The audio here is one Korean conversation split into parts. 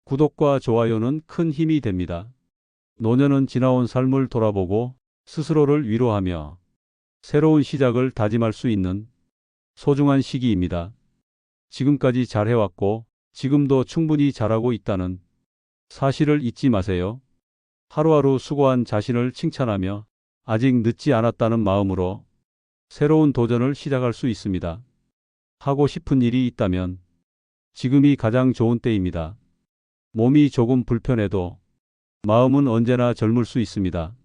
구독과 좋아요는 큰 힘이 됩니다. 노년은 지나온 삶을 돌아보고 스스로를 위로하며 새로운 시작을 다짐할 수 있는 소중한 시기입니다. 지금까지 잘해왔고 지금도 충분히 잘하고 있다는 사실을 잊지 마세요. 하루하루 수고한 자신을 칭찬하며 아직 늦지 않았다는 마음으로 새로운 도전을 시작할 수 있습니다. 하고 싶은 일이 있다면 지금이 가장 좋은 때입니다. 몸이 조금 불편해도 마음은 언제나 젊을 수 있습니다.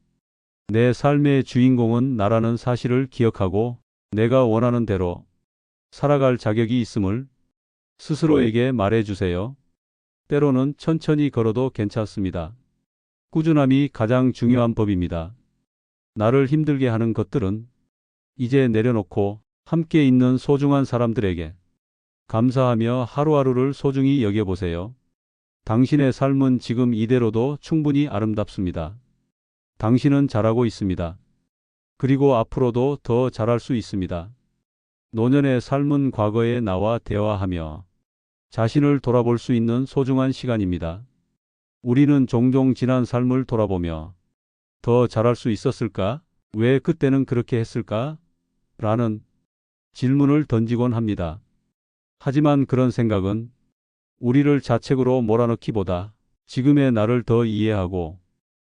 내 삶의 주인공은 나라는 사실을 기억하고 내가 원하는 대로 살아갈 자격이 있음을 스스로에게 말해주세요. 때로는 천천히 걸어도 괜찮습니다. 꾸준함이 가장 중요한 법입니다. 나를 힘들게 하는 것들은 이제 내려놓고 함께 있는 소중한 사람들에게 감사하며 하루하루를 소중히 여겨보세요. 당신의 삶은 지금 이대로도 충분히 아름답습니다. 당신은 잘하고 있습니다. 그리고 앞으로도 더 잘할 수 있습니다. 노년의 삶은 과거의 나와 대화하며 자신을 돌아볼 수 있는 소중한 시간입니다. 우리는 종종 지난 삶을 돌아보며 더 잘할 수 있었을까? 왜 그때는 그렇게 했을까? 라는 질문을 던지곤 합니다. 하지만 그런 생각은 우리를 자책으로 몰아넣기보다 지금의 나를 더 이해하고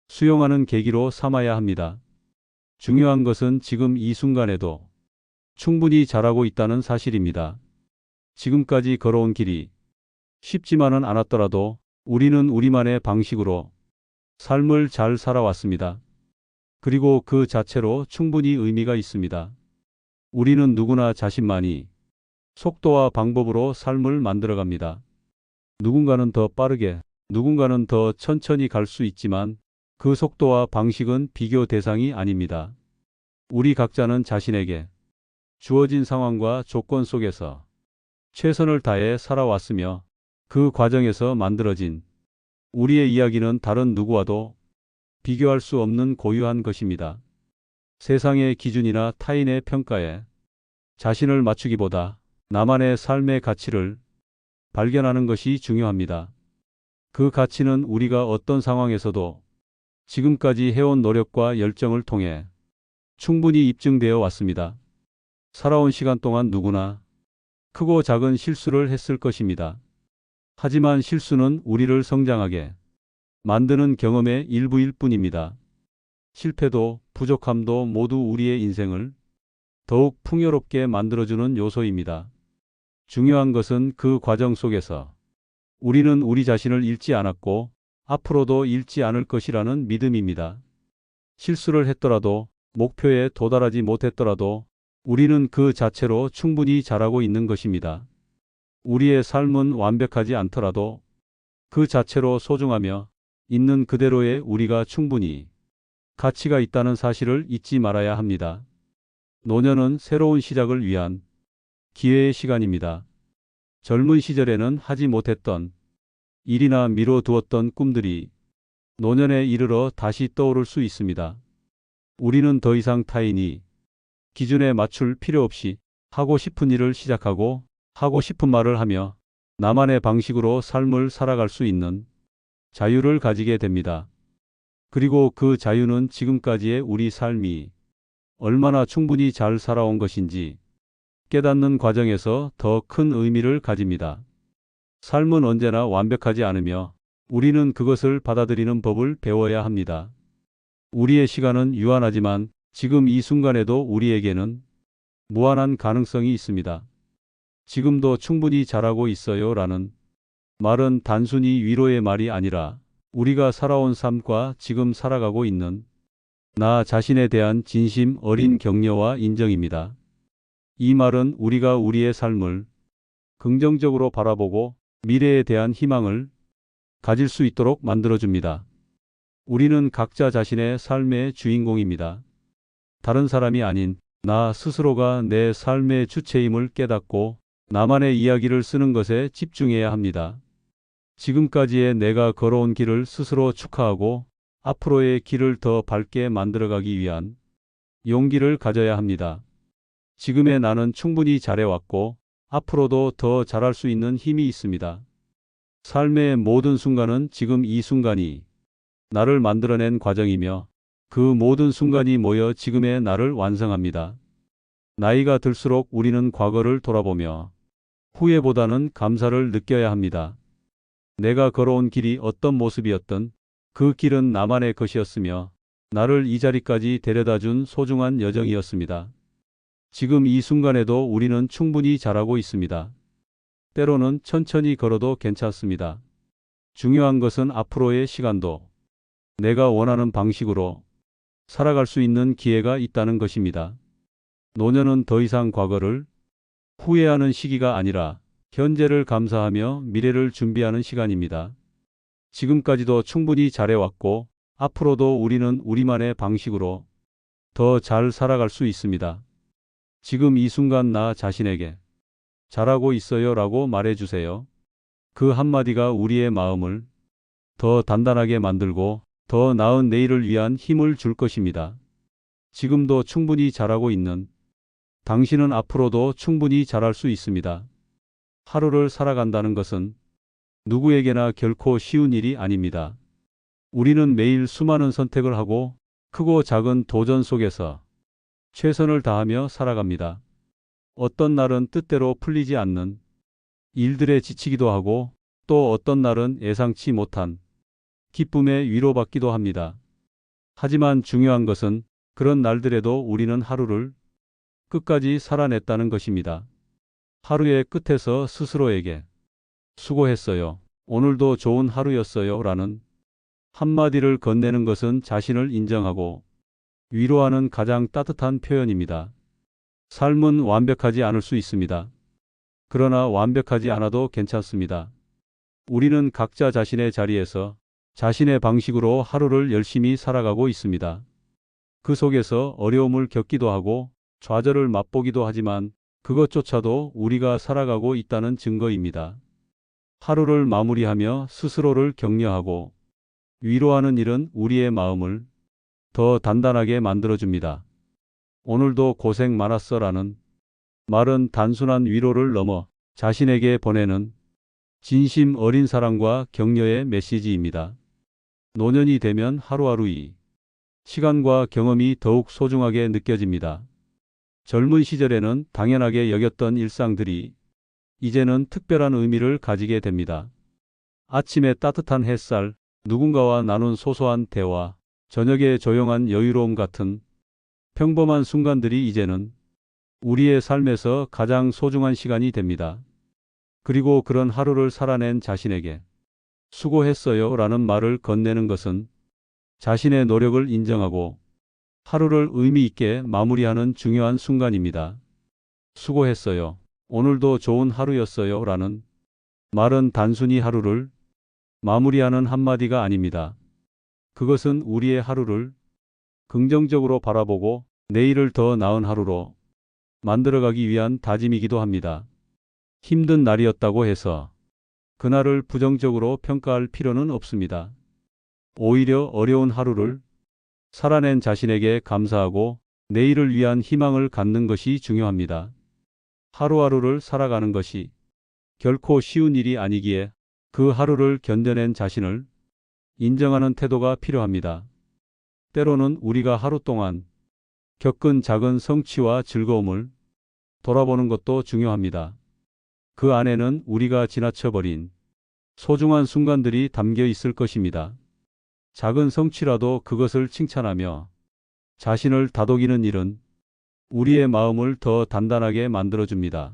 수용하는 계기로 삼아야 합니다. 중요한 것은 지금 이 순간에도 충분히 잘하고 있다는 사실입니다. 지금까지 걸어온 길이 쉽지만은 않았더라도 우리는 우리만의 방식으로 삶을 잘 살아왔습니다. 그리고 그 자체로 충분히 의미가 있습니다. 우리는 누구나 자신만이 속도와 방법으로 삶을 만들어갑니다. 누군가는 더 빠르게, 누군가는 더 천천히 갈 수 있지만 그 속도와 방식은 비교 대상이 아닙니다. 우리 각자는 자신에게 주어진 상황과 조건 속에서 최선을 다해 살아왔으며 그 과정에서 만들어진 우리의 이야기는 다른 누구와도 비교할 수 없는 고유한 것입니다. 세상의 기준이나 타인의 평가에 자신을 맞추기보다 나만의 삶의 가치를 발견하는 것이 중요합니다. 그 가치는 우리가 어떤 상황에서도 지금까지 해온 노력과 열정을 통해 충분히 입증되어 왔습니다. 살아온 시간 동안 누구나 크고 작은 실수를 했을 것입니다. 하지만 실수는 우리를 성장하게 만드는 경험의 일부일 뿐입니다. 실패도 부족함도 모두 우리의 인생을 더욱 풍요롭게 만들어주는 요소입니다. 중요한 것은 그 과정 속에서 우리는 우리 자신을 잃지 않았고 앞으로도 잃지 않을 것이라는 믿음입니다. 실수를 했더라도 목표에 도달하지 못했더라도 우리는 그 자체로 충분히 잘하고 있는 것입니다. 우리의 삶은 완벽하지 않더라도 그 자체로 소중하며 있는 그대로의 우리가 충분히 가치가 있다는 사실을 잊지 말아야 합니다. 노년은 새로운 시작을 위한 기회의 시간입니다. 젊은 시절에는 하지 못했던 일이나 미뤄두었던 꿈들이 노년에 이르러 다시 떠오를 수 있습니다. 우리는 더 이상 타인이 기준에 맞출 필요 없이 하고 싶은 일을 시작하고 하고 싶은 말을 하며 나만의 방식으로 삶을 살아갈 수 있는 자유를 가지게 됩니다. 그리고 그 자유는 지금까지의 우리 삶이 얼마나 충분히 잘 살아온 것인지 깨닫는 과정에서 더 큰 의미를 가집니다. 삶은 언제나 완벽하지 않으며 우리는 그것을 받아들이는 법을 배워야 합니다. 우리의 시간은 유한하지만 지금 이 순간에도 우리에게는 무한한 가능성이 있습니다. 지금도 충분히 잘하고 있어요 라는 말은 단순히 위로의 말이 아니라 우리가 살아온 삶과 지금 살아가고 있는 나 자신에 대한 진심 어린 격려와 인정입니다. 이 말은 우리가 우리의 삶을 긍정적으로 바라보고 미래에 대한 희망을 가질 수 있도록 만들어줍니다. 우리는 각자 자신의 삶의 주인공입니다. 다른 사람이 아닌 나 스스로가 내 삶의 주체임을 깨닫고 나만의 이야기를 쓰는 것에 집중해야 합니다. 지금까지의 내가 걸어온 길을 스스로 축하하고 앞으로의 길을 더 밝게 만들어가기 위한 용기를 가져야 합니다. 지금의 나는 충분히 잘해왔고 앞으로도 더 잘할 수 있는 힘이 있습니다. 삶의 모든 순간은 지금 이 순간이 나를 만들어낸 과정이며 그 모든 순간이 모여 지금의 나를 완성합니다. 나이가 들수록 우리는 과거를 돌아보며 후회보다는 감사를 느껴야 합니다. 내가 걸어온 길이 어떤 모습이었든 그 길은 나만의 것이었으며 나를 이 자리까지 데려다 준 소중한 여정이었습니다. 지금 이 순간에도 우리는 충분히 잘하고 있습니다. 때로는 천천히 걸어도 괜찮습니다. 중요한 것은 앞으로의 시간도 내가 원하는 방식으로 살아갈 수 있는 기회가 있다는 것입니다. 노년은 더 이상 과거를 후회하는 시기가 아니라 현재를 감사하며 미래를 준비하는 시간입니다. 지금까지도 충분히 잘해왔고 앞으로도 우리는 우리만의 방식으로 더 잘 살아갈 수 있습니다. 지금 이 순간 나 자신에게 잘하고 있어요 라고 말해주세요. 그 한마디가 우리의 마음을 더 단단하게 만들고 더 나은 내일을 위한 힘을 줄 것입니다. 지금도 충분히 잘하고 있는 당신은 앞으로도 충분히 잘할 수 있습니다. 하루를 살아간다는 것은 누구에게나 결코 쉬운 일이 아닙니다. 우리는 매일 수많은 선택을 하고 크고 작은 도전 속에서 최선을 다하며 살아갑니다. 어떤 날은 뜻대로 풀리지 않는 일들에 지치기도 하고 또 어떤 날은 예상치 못한 기쁨에 위로받기도 합니다. 하지만 중요한 것은 그런 날들에도 우리는 하루를 끝까지 살아냈다는 것입니다. 하루의 끝에서 스스로에게 수고했어요. 오늘도 좋은 하루였어요. 라는 한마디를 건네는 것은 자신을 인정하고 위로하는 가장 따뜻한 표현입니다. 삶은 완벽하지 않을 수 있습니다. 그러나 완벽하지 않아도 괜찮습니다. 우리는 각자 자신의 자리에서 자신의 방식으로 하루를 열심히 살아가고 있습니다. 그 속에서 어려움을 겪기도 하고 좌절을 맛보기도 하지만 그것조차도 우리가 살아가고 있다는 증거입니다. 하루를 마무리하며 스스로를 격려하고 위로하는 일은 우리의 마음을 더 단단하게 만들어줍니다. 오늘도 고생 많았어 라는 말은 단순한 위로를 넘어 자신에게 보내는 진심 어린 사랑과 격려의 메시지입니다. 노년이 되면 하루하루 이 시간과 경험이 더욱 소중하게 느껴집니다. 젊은 시절에는 당연하게 여겼던 일상들이 이제는 특별한 의미를 가지게 됩니다. 아침의 따뜻한 햇살, 누군가와 나눈 소소한 대화, 저녁의 조용한 여유로움 같은 평범한 순간들이 이제는 우리의 삶에서 가장 소중한 시간이 됩니다. 그리고 그런 하루를 살아낸 자신에게 수고했어요 라는 말을 건네는 것은 자신의 노력을 인정하고 하루를 의미 있게 마무리하는 중요한 순간입니다. 수고했어요. 오늘도 좋은 하루였어요 라는 말은 단순히 하루를 마무리하는 한마디가 아닙니다. 그것은 우리의 하루를 긍정적으로 바라보고 내일을 더 나은 하루로 만들어가기 위한 다짐이기도 합니다. 힘든 날이었다고 해서 그날을 부정적으로 평가할 필요는 없습니다. 오히려 어려운 하루를 살아낸 자신에게 감사하고 내일을 위한 희망을 갖는 것이 중요합니다. 하루하루를 살아가는 것이 결코 쉬운 일이 아니기에 그 하루를 견뎌낸 자신을 인정하는 태도가 필요합니다. 때로는 우리가 하루 동안 겪은 작은 성취와 즐거움을 돌아보는 것도 중요합니다. 그 안에는 우리가 지나쳐버린 소중한 순간들이 담겨 있을 것입니다. 작은 성취라도 그것을 칭찬하며 자신을 다독이는 일은 우리의 마음을 더 단단하게 만들어줍니다.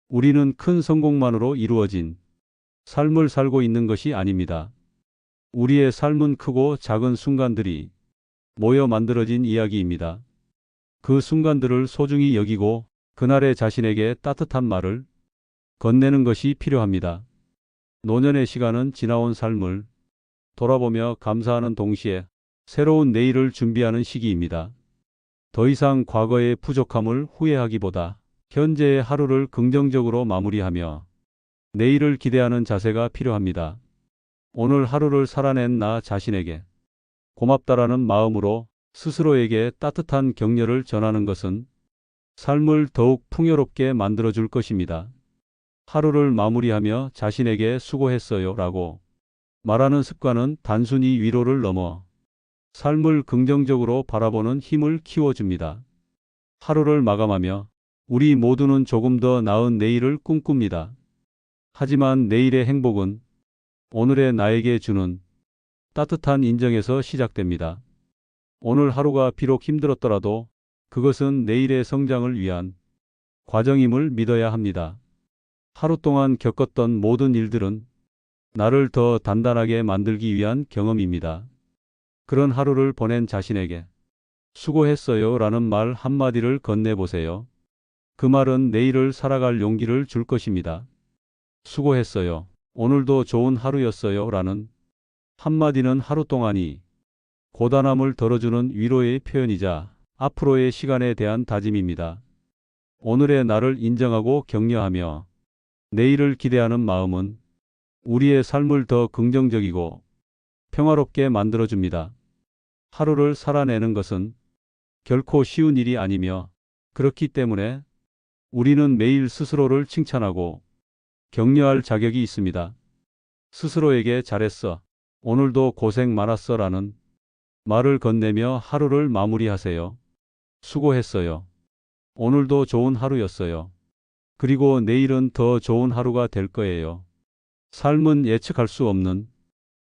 우리는 큰 성공만으로 이루어진 삶을 살고 있는 것이 아닙니다. 우리의 삶은 크고 작은 순간들이 모여 만들어진 이야기입니다. 그 순간들을 소중히 여기고 그날의 자신에게 따뜻한 말을 건네는 것이 필요합니다. 노년의 시간은 지나온 삶을 돌아보며 감사하는 동시에 새로운 내일을 준비하는 시기입니다. 더 이상 과거의 부족함을 후회하기보다 현재의 하루를 긍정적으로 마무리하며 내일을 기대하는 자세가 필요합니다. 오늘 하루를 살아낸 나 자신에게 고맙다라는 마음으로 스스로에게 따뜻한 격려를 전하는 것은 삶을 더욱 풍요롭게 만들어줄 것입니다. 하루를 마무리하며 자신에게 수고했어요 라고 말하는 습관은 단순히 위로를 넘어 삶을 긍정적으로 바라보는 힘을 키워줍니다. 하루를 마감하며 우리 모두는 조금 더 나은 내일을 꿈꿉니다. 하지만 내일의 행복은 오늘의 나에게 주는 따뜻한 인정에서 시작됩니다. 오늘 하루가 비록 힘들었더라도 그것은 내일의 성장을 위한 과정임을 믿어야 합니다. 하루 동안 겪었던 모든 일들은 나를 더 단단하게 만들기 위한 경험입니다. 그런 하루를 보낸 자신에게 수고했어요 라는 말 한마디를 건네보세요. 그 말은 내일을 살아갈 용기를 줄 것입니다. 수고했어요. 오늘도 좋은 하루였어요 라는 한마디는 하루 동안이 고단함을 덜어주는 위로의 표현이자 앞으로의 시간에 대한 다짐입니다. 오늘의 나를 인정하고 격려하며 내일을 기대하는 마음은 우리의 삶을 더 긍정적이고 평화롭게 만들어줍니다. 하루를 살아내는 것은 결코 쉬운 일이 아니며 그렇기 때문에 우리는 매일 스스로를 칭찬하고 격려할 자격이 있습니다. 스스로에게 잘했어. 오늘도 고생 많았어 라는 말을 건네며 하루를 마무리하세요. 수고했어요. 오늘도 좋은 하루였어요. 그리고 내일은 더 좋은 하루가 될 거예요. 삶은 예측할 수 없는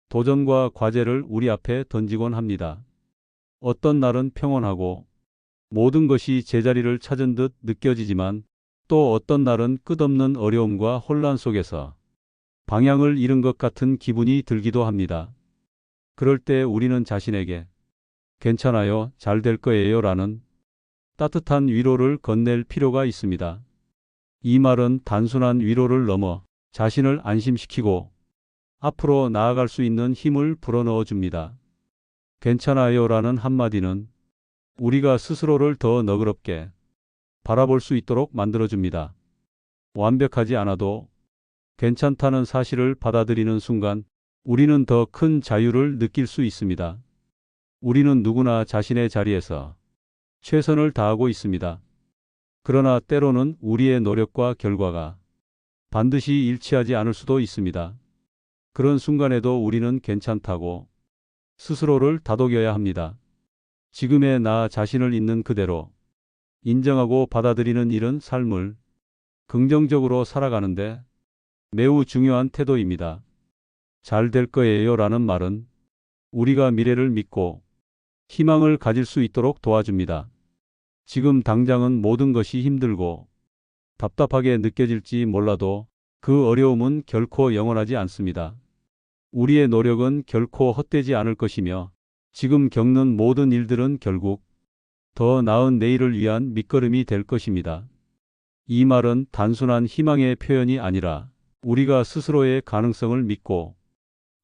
도전과 과제를 우리 앞에 던지곤 합니다. 어떤 날은 평온하고 모든 것이 제자리를 찾은 듯 느껴지지만 또 어떤 날은 끝없는 어려움과 혼란 속에서 방향을 잃은 것 같은 기분이 들기도 합니다. 그럴 때 우리는 자신에게 괜찮아요, 잘 될 거예요 라는 따뜻한 위로를 건넬 필요가 있습니다. 이 말은 단순한 위로를 넘어 자신을 안심시키고 앞으로 나아갈 수 있는 힘을 불어넣어 줍니다. 괜찮아요 라는 한마디는 우리가 스스로를 더 너그럽게 바라볼 수 있도록 만들어줍니다. 완벽하지 않아도 괜찮다는 사실을 받아들이는 순간 우리는 더 큰 자유를 느낄 수 있습니다. 우리는 누구나 자신의 자리에서 최선을 다하고 있습니다. 그러나 때로는 우리의 노력과 결과가 반드시 일치하지 않을 수도 있습니다. 그런 순간에도 우리는 괜찮다고 스스로를 다독여야 합니다. 지금의 나 자신을 있는 그대로 인정하고 받아들이는 일은 삶을 긍정적으로 살아가는데 매우 중요한 태도입니다. 잘 될 거예요 라는 말은 우리가 미래를 믿고 희망을 가질 수 있도록 도와줍니다. 지금 당장은 모든 것이 힘들고 답답하게 느껴질지 몰라도 그 어려움은 결코 영원하지 않습니다. 우리의 노력은 결코 헛되지 않을 것이며 지금 겪는 모든 일들은 결국 더 나은 내일을 위한 밑거름이 될 것입니다. 이 말은 단순한 희망의 표현이 아니라 우리가 스스로의 가능성을 믿고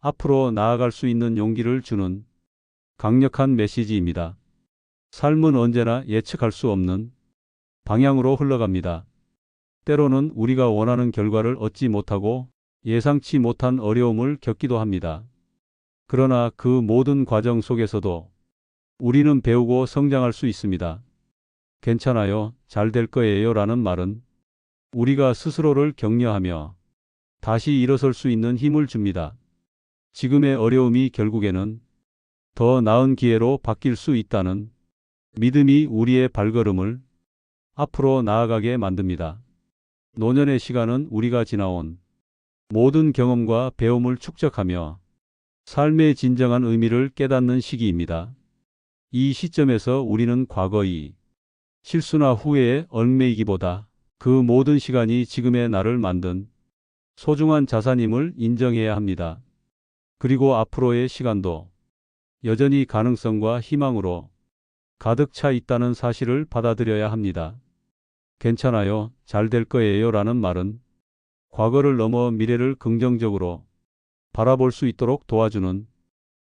앞으로 나아갈 수 있는 용기를 주는 강력한 메시지입니다. 삶은 언제나 예측할 수 없는 방향으로 흘러갑니다. 때로는 우리가 원하는 결과를 얻지 못하고 예상치 못한 어려움을 겪기도 합니다. 그러나 그 모든 과정 속에서도 우리는 배우고 성장할 수 있습니다. 괜찮아요, 잘 될 거예요 라는 말은 우리가 스스로를 격려하며 다시 일어설 수 있는 힘을 줍니다. 지금의 어려움이 결국에는 더 나은 기회로 바뀔 수 있다는 믿음이 우리의 발걸음을 앞으로 나아가게 만듭니다. 노년의 시간은 우리가 지나온 모든 경험과 배움을 축적하며 삶의 진정한 의미를 깨닫는 시기입니다. 이 시점에서 우리는 과거의 실수나 후회에 얽매이기보다 그 모든 시간이 지금의 나를 만든 소중한 자산임을 인정해야 합니다. 그리고 앞으로의 시간도 여전히 가능성과 희망으로 가득 차 있다는 사실을 받아들여야 합니다. 괜찮아요, 잘 될 거예요 라는 말은 과거를 넘어 미래를 긍정적으로 바라볼 수 있도록 도와주는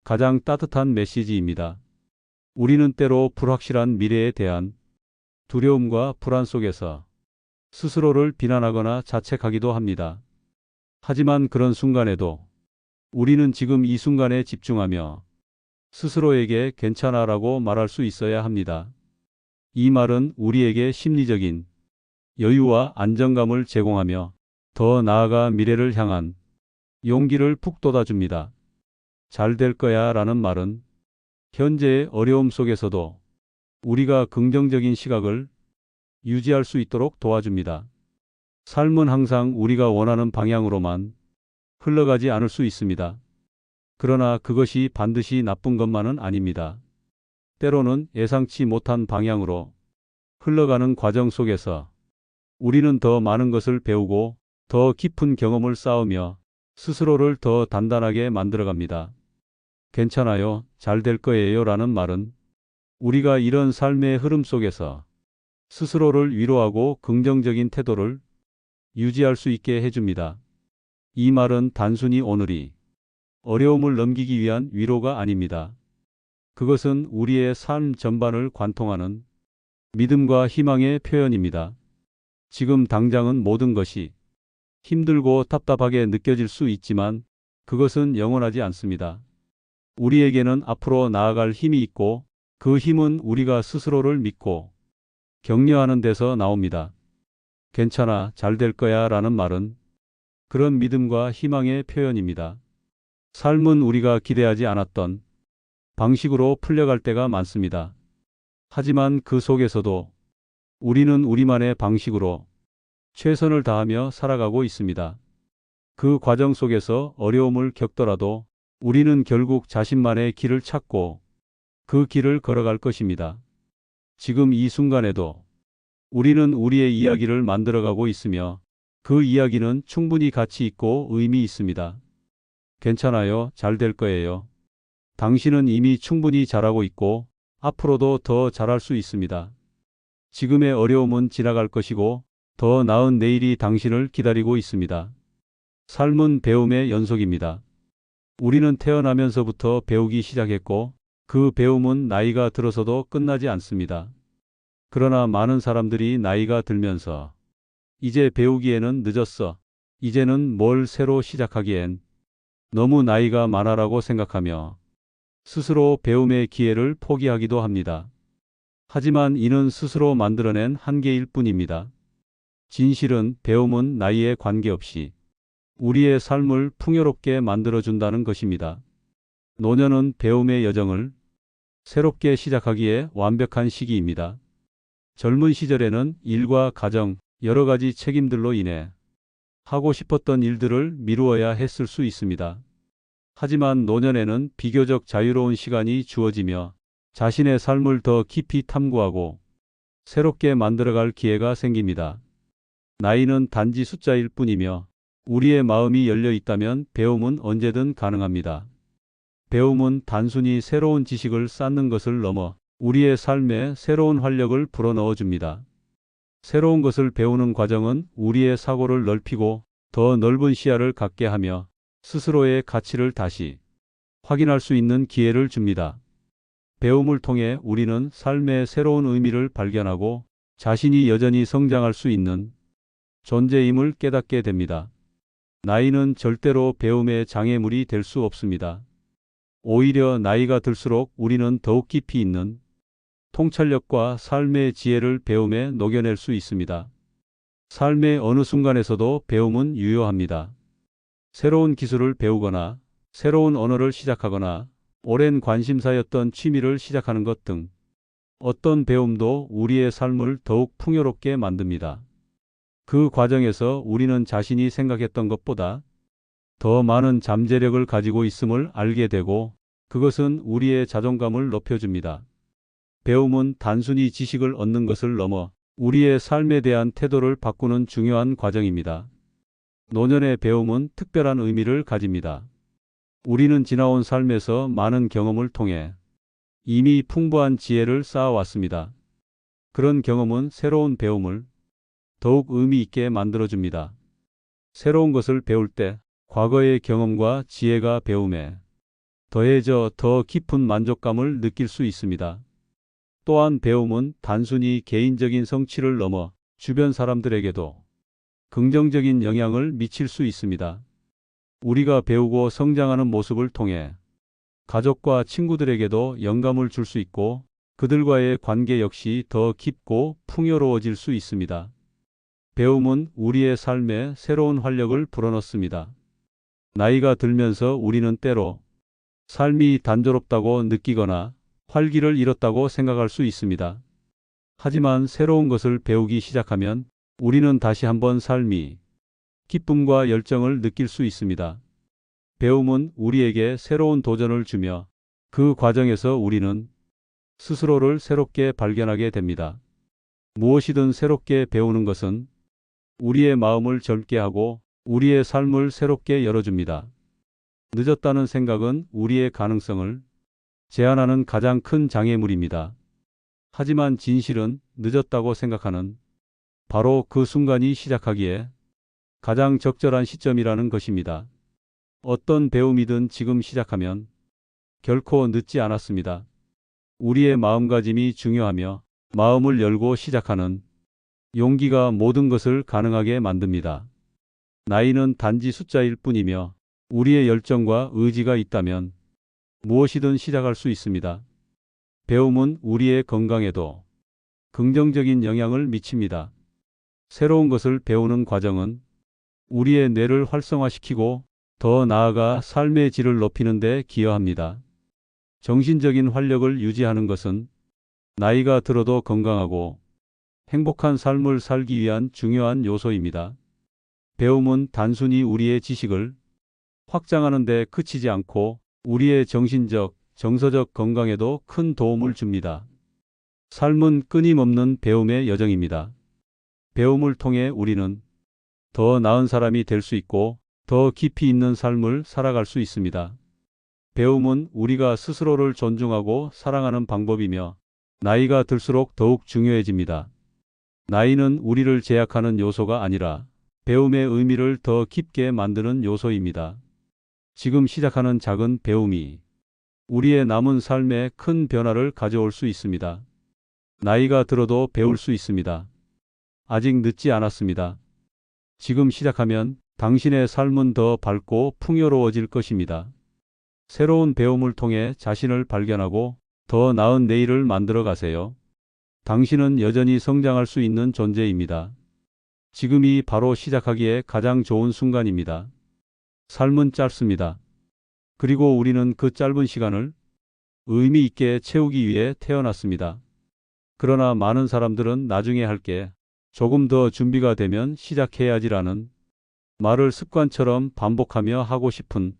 가장 따뜻한 메시지입니다. 우리는 때로 불확실한 미래에 대한 두려움과 불안 속에서 스스로를 비난하거나 자책하기도 합니다. 하지만 그런 순간에도 우리는 지금 이 순간에 집중하며 스스로에게 괜찮아라고 말할 수 있어야 합니다. 이 말은 우리에게 심리적인 여유와 안정감을 제공하며 더 나아가 미래를 향한 용기를 북돋아 줍니다. 잘 될 거야 라는 말은 현재의 어려움 속에서도 우리가 긍정적인 시각을 유지할 수 있도록 도와줍니다. 삶은 항상 우리가 원하는 방향으로만 흘러가지 않을 수 있습니다. 그러나 그것이 반드시 나쁜 것만은 아닙니다. 때로는 예상치 못한 방향으로 흘러가는 과정 속에서 우리는 더 많은 것을 배우고 더 깊은 경험을 쌓으며 스스로를 더 단단하게 만들어갑니다. 괜찮아요, 잘 될 거예요 라는 말은 우리가 이런 삶의 흐름 속에서 스스로를 위로하고 긍정적인 태도를 유지할 수 있게 해줍니다. 이 말은 단순히 오늘이 어려움을 넘기기 위한 위로가 아닙니다. 그것은 우리의 삶 전반을 관통하는 믿음과 희망의 표현입니다. 지금 당장은 모든 것이 힘들고 답답하게 느껴질 수 있지만 그것은 영원하지 않습니다. 우리에게는 앞으로 나아갈 힘이 있고 그 힘은 우리가 스스로를 믿고 격려하는 데서 나옵니다. 괜찮아, 잘 될 거야 라는 말은 그런 믿음과 희망의 표현입니다. 삶은 우리가 기대하지 않았던 방식으로 풀려갈 때가 많습니다. 하지만 그 속에서도 우리는 우리만의 방식으로 최선을 다하며 살아가고 있습니다. 그 과정 속에서 어려움을 겪더라도 우리는 결국 자신만의 길을 찾고 그 길을 걸어갈 것입니다. 지금 이 순간에도 우리는 우리의 이야기를 만들어가고 있으며 그 이야기는 충분히 가치 있고 의미 있습니다. 괜찮아요, 잘 될 거예요. 당신은 이미 충분히 잘하고 있고 앞으로도 더 잘할 수 있습니다. 지금의 어려움은 지나갈 것이고 더 나은 내일이 당신을 기다리고 있습니다. 삶은 배움의 연속입니다. 우리는 태어나면서부터 배우기 시작했고 그 배움은 나이가 들어서도 끝나지 않습니다. 그러나 많은 사람들이 나이가 들면서 이제 배우기에는 늦었어. 이제는 뭘 새로 시작하기엔 너무 나이가 많아라고 생각하며 스스로 배움의 기회를 포기하기도 합니다. 하지만 이는 스스로 만들어낸 한계일 뿐입니다. 진실은 배움은 나이에 관계없이 우리의 삶을 풍요롭게 만들어준다는 것입니다. 노년은 배움의 여정을 새롭게 시작하기에 완벽한 시기입니다. 젊은 시절에는 일과 가정, 여러 가지 책임들로 인해 하고 싶었던 일들을 미루어야 했을 수 있습니다. 하지만 노년에는 비교적 자유로운 시간이 주어지며 자신의 삶을 더 깊이 탐구하고 새롭게 만들어갈 기회가 생깁니다. 나이는 단지 숫자일 뿐이며 우리의 마음이 열려 있다면 배움은 언제든 가능합니다. 배움은 단순히 새로운 지식을 쌓는 것을 넘어 우리의 삶에 새로운 활력을 불어넣어 줍니다. 새로운 것을 배우는 과정은 우리의 사고를 넓히고 더 넓은 시야를 갖게 하며 스스로의 가치를 다시 확인할 수 있는 기회를 줍니다. 배움을 통해 우리는 삶의 새로운 의미를 발견하고 자신이 여전히 성장할 수 있는 존재임을 깨닫게 됩니다. 나이는 절대로 배움의 장애물이 될 수 없습니다. 오히려 나이가 들수록 우리는 더욱 깊이 있는 통찰력과 삶의 지혜를 배움에 녹여낼 수 있습니다. 삶의 어느 순간에서도 배움은 유효합니다. 새로운 기술을 배우거나 새로운 언어를 시작하거나 오랜 관심사였던 취미를 시작하는 것 등 어떤 배움도 우리의 삶을 더욱 풍요롭게 만듭니다. 그 과정에서 우리는 자신이 생각했던 것보다 더 많은 잠재력을 가지고 있음을 알게 되고 그것은 우리의 자존감을 높여줍니다. 배움은 단순히 지식을 얻는 것을 넘어 우리의 삶에 대한 태도를 바꾸는 중요한 과정입니다. 노년의 배움은 특별한 의미를 가집니다. 우리는 지나온 삶에서 많은 경험을 통해 이미 풍부한 지혜를 쌓아왔습니다. 그런 경험은 새로운 배움을 더욱 의미 있게 만들어줍니다. 새로운 것을 배울 때 과거의 경험과 지혜가 배움에 더해져 더 깊은 만족감을 느낄 수 있습니다. 또한 배움은 단순히 개인적인 성취를 넘어 주변 사람들에게도 긍정적인 영향을 미칠 수 있습니다. 우리가 배우고 성장하는 모습을 통해 가족과 친구들에게도 영감을 줄 수 있고 그들과의 관계 역시 더 깊고 풍요로워질 수 있습니다. 배움은 우리의 삶에 새로운 활력을 불어넣습니다. 나이가 들면서 우리는 때로 삶이 단조롭다고 느끼거나 활기를 잃었다고 생각할 수 있습니다. 하지만 새로운 것을 배우기 시작하면 우리는 다시 한번 삶이 기쁨과 열정을 느낄 수 있습니다. 배움은 우리에게 새로운 도전을 주며 그 과정에서 우리는 스스로를 새롭게 발견하게 됩니다. 무엇이든 새롭게 배우는 것은 우리의 마음을 젊게 하고 우리의 삶을 새롭게 열어줍니다. 늦었다는 생각은 우리의 가능성을 제한하는 가장 큰 장애물입니다. 하지만 진실은 늦었다고 생각하는 바로 그 순간이 시작하기에 가장 적절한 시점이라는 것입니다. 어떤 배움이든 지금 시작하면 결코 늦지 않았습니다. 우리의 마음가짐이 중요하며 마음을 열고 시작하는 용기가 모든 것을 가능하게 만듭니다. 나이는 단지 숫자일 뿐이며 우리의 열정과 의지가 있다면 무엇이든 시작할 수 있습니다. 배움은 우리의 건강에도 긍정적인 영향을 미칩니다. 새로운 것을 배우는 과정은 우리의 뇌를 활성화시키고 더 나아가 삶의 질을 높이는 데 기여합니다. 정신적인 활력을 유지하는 것은 나이가 들어도 건강하고 행복한 삶을 살기 위한 중요한 요소입니다. 배움은 단순히 우리의 지식을 확장하는 데 그치지 않고 우리의 정신적, 정서적 건강에도 큰 도움을 줍니다. 삶은 끊임없는 배움의 여정입니다. 배움을 통해 우리는 더 나은 사람이 될 수 있고 더 깊이 있는 삶을 살아갈 수 있습니다. 배움은 우리가 스스로를 존중하고 사랑하는 방법이며 나이가 들수록 더욱 중요해집니다. 나이는 우리를 제약하는 요소가 아니라 배움의 의미를 더 깊게 만드는 요소입니다. 지금 시작하는 작은 배움이 우리의 남은 삶에 큰 변화를 가져올 수 있습니다. 나이가 들어도 배울 수 있습니다. 아직 늦지 않았습니다. 지금 시작하면 당신의 삶은 더 밝고 풍요로워질 것입니다. 새로운 배움을 통해 자신을 발견하고 더 나은 내일을 만들어 가세요. 당신은 여전히 성장할 수 있는 존재입니다. 지금이 바로 시작하기에 가장 좋은 순간입니다. 삶은 짧습니다. 그리고 우리는 그 짧은 시간을 의미 있게 채우기 위해 태어났습니다. 그러나 많은 사람들은 나중에 할게, 조금 더 준비가 되면 시작해야지라는 말을 습관처럼 반복하며 하고 싶은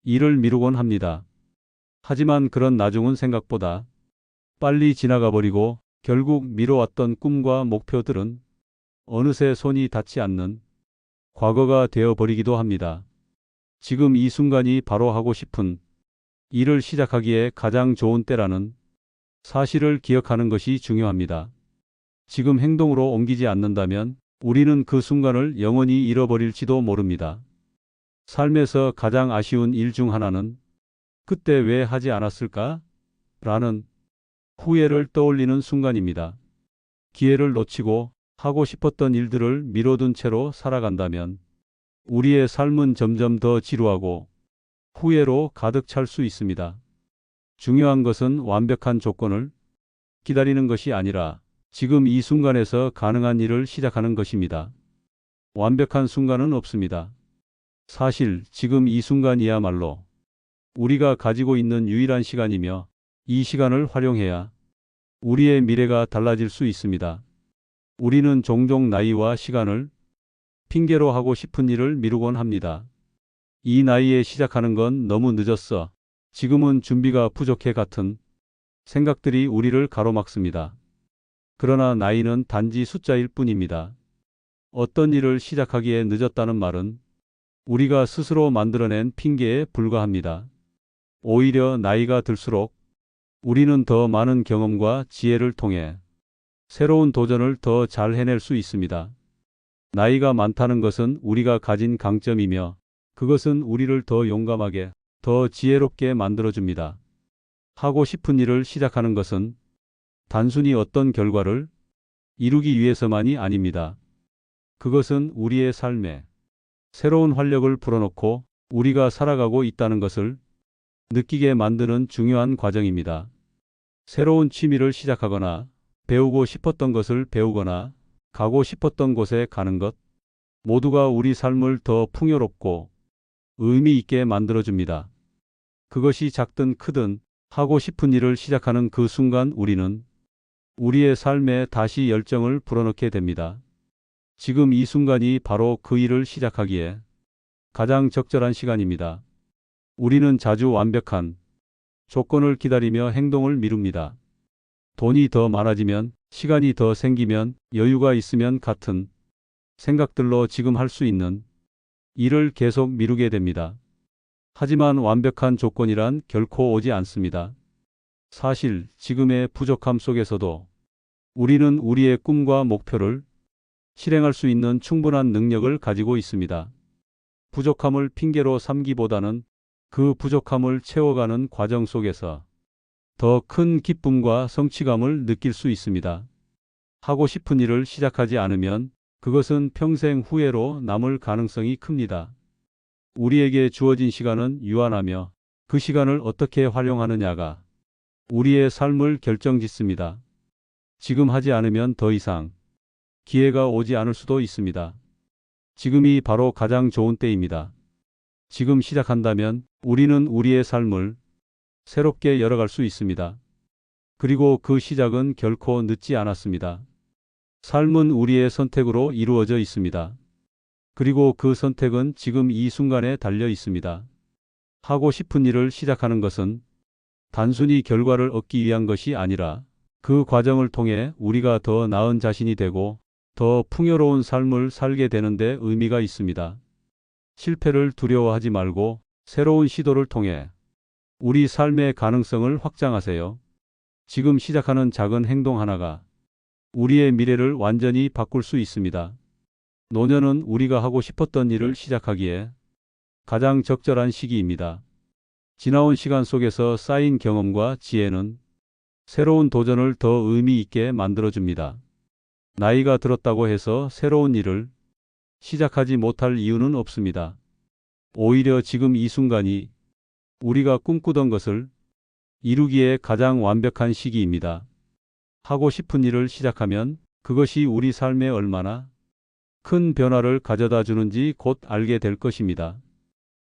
일을 미루곤 합니다. 하지만 그런 나중은 생각보다 빨리 지나가 버리고 결국 미뤄왔던 꿈과 목표들은 어느새 손이 닿지 않는 과거가 되어 버리기도 합니다. 지금 이 순간이 바로 하고 싶은 일을 시작하기에 가장 좋은 때라는 사실을 기억하는 것이 중요합니다. 지금 행동으로 옮기지 않는다면 우리는 그 순간을 영원히 잃어버릴지도 모릅니다. 삶에서 가장 아쉬운 일 중 하나는 그때 왜 하지 않았을까? 라는 후회를 떠올리는 순간입니다. 기회를 놓치고 하고 싶었던 일들을 미뤄둔 채로 살아간다면 우리의 삶은 점점 더 지루하고 후회로 가득 찰 수 있습니다. 중요한 것은 완벽한 조건을 기다리는 것이 아니라 지금 이 순간에서 가능한 일을 시작하는 것입니다. 완벽한 순간은 없습니다. 사실 지금 이 순간이야말로 우리가 가지고 있는 유일한 시간이며 이 시간을 활용해야 우리의 미래가 달라질 수 있습니다. 우리는 종종 나이와 시간을 핑계로 하고 싶은 일을 미루곤 합니다. 이 나이에 시작하는 건 너무 늦었어. 지금은 준비가 부족해 같은 생각들이 우리를 가로막습니다. 그러나 나이는 단지 숫자일 뿐입니다. 어떤 일을 시작하기에 늦었다는 말은 우리가 스스로 만들어낸 핑계에 불과합니다. 오히려 나이가 들수록 우리는 더 많은 경험과 지혜를 통해 새로운 도전을 더 잘 해낼 수 있습니다. 나이가 많다는 것은 우리가 가진 강점이며 그것은 우리를 더 용감하게, 더 지혜롭게 만들어줍니다. 하고 싶은 일을 시작하는 것은 단순히 어떤 결과를 이루기 위해서만이 아닙니다. 그것은 우리의 삶에 새로운 활력을 불어넣고 우리가 살아가고 있다는 것을 느끼게 만드는 중요한 과정입니다. 새로운 취미를 시작하거나 배우고 싶었던 것을 배우거나 가고 싶었던 곳에 가는 것, 모두가 우리 삶을 더 풍요롭고 의미 있게 만들어줍니다. 그것이 작든 크든 하고 싶은 일을 시작하는 그 순간 우리는 우리의 삶에 다시 열정을 불어넣게 됩니다. 지금 이 순간이 바로 그 일을 시작하기에 가장 적절한 시간입니다. 우리는 자주 완벽한 조건을 기다리며 행동을 미룹니다. 돈이 더 많아지면, 시간이 더 생기면, 여유가 있으면 같은 생각들로 지금 할 수 있는 일을 계속 미루게 됩니다. 하지만 완벽한 조건이란 결코 오지 않습니다. 사실 지금의 부족함 속에서도 우리는 우리의 꿈과 목표를 실행할 수 있는 충분한 능력을 가지고 있습니다. 부족함을 핑계로 삼기보다는 그 부족함을 채워가는 과정 속에서 더 큰 기쁨과 성취감을 느낄 수 있습니다. 하고 싶은 일을 시작하지 않으면 그것은 평생 후회로 남을 가능성이 큽니다. 우리에게 주어진 시간은 유한하며 그 시간을 어떻게 활용하느냐가 우리의 삶을 결정짓습니다. 지금 하지 않으면 더 이상 기회가 오지 않을 수도 있습니다. 지금이 바로 가장 좋은 때입니다. 지금 시작한다면 우리는 우리의 삶을 새롭게 열어갈 수 있습니다. 그리고 그 시작은 결코 늦지 않았습니다. 삶은 우리의 선택으로 이루어져 있습니다. 그리고 그 선택은 지금 이 순간에 달려 있습니다. 하고 싶은 일을 시작하는 것은 단순히 결과를 얻기 위한 것이 아니라 그 과정을 통해 우리가 더 나은 자신이 되고 더 풍요로운 삶을 살게 되는 데 의미가 있습니다. 실패를 두려워하지 말고 새로운 시도를 통해 우리 삶의 가능성을 확장하세요. 지금 시작하는 작은 행동 하나가 우리의 미래를 완전히 바꿀 수 있습니다. 노년은 우리가 하고 싶었던 일을 시작하기에 가장 적절한 시기입니다. 지나온 시간 속에서 쌓인 경험과 지혜는 새로운 도전을 더 의미 있게 만들어줍니다. 나이가 들었다고 해서 새로운 일을 시작하지 못할 이유는 없습니다. 오히려 지금 이 순간이 우리가 꿈꾸던 것을 이루기에 가장 완벽한 시기입니다. 하고 싶은 일을 시작하면 그것이 우리 삶에 얼마나 큰 변화를 가져다 주는지 곧 알게 될 것입니다.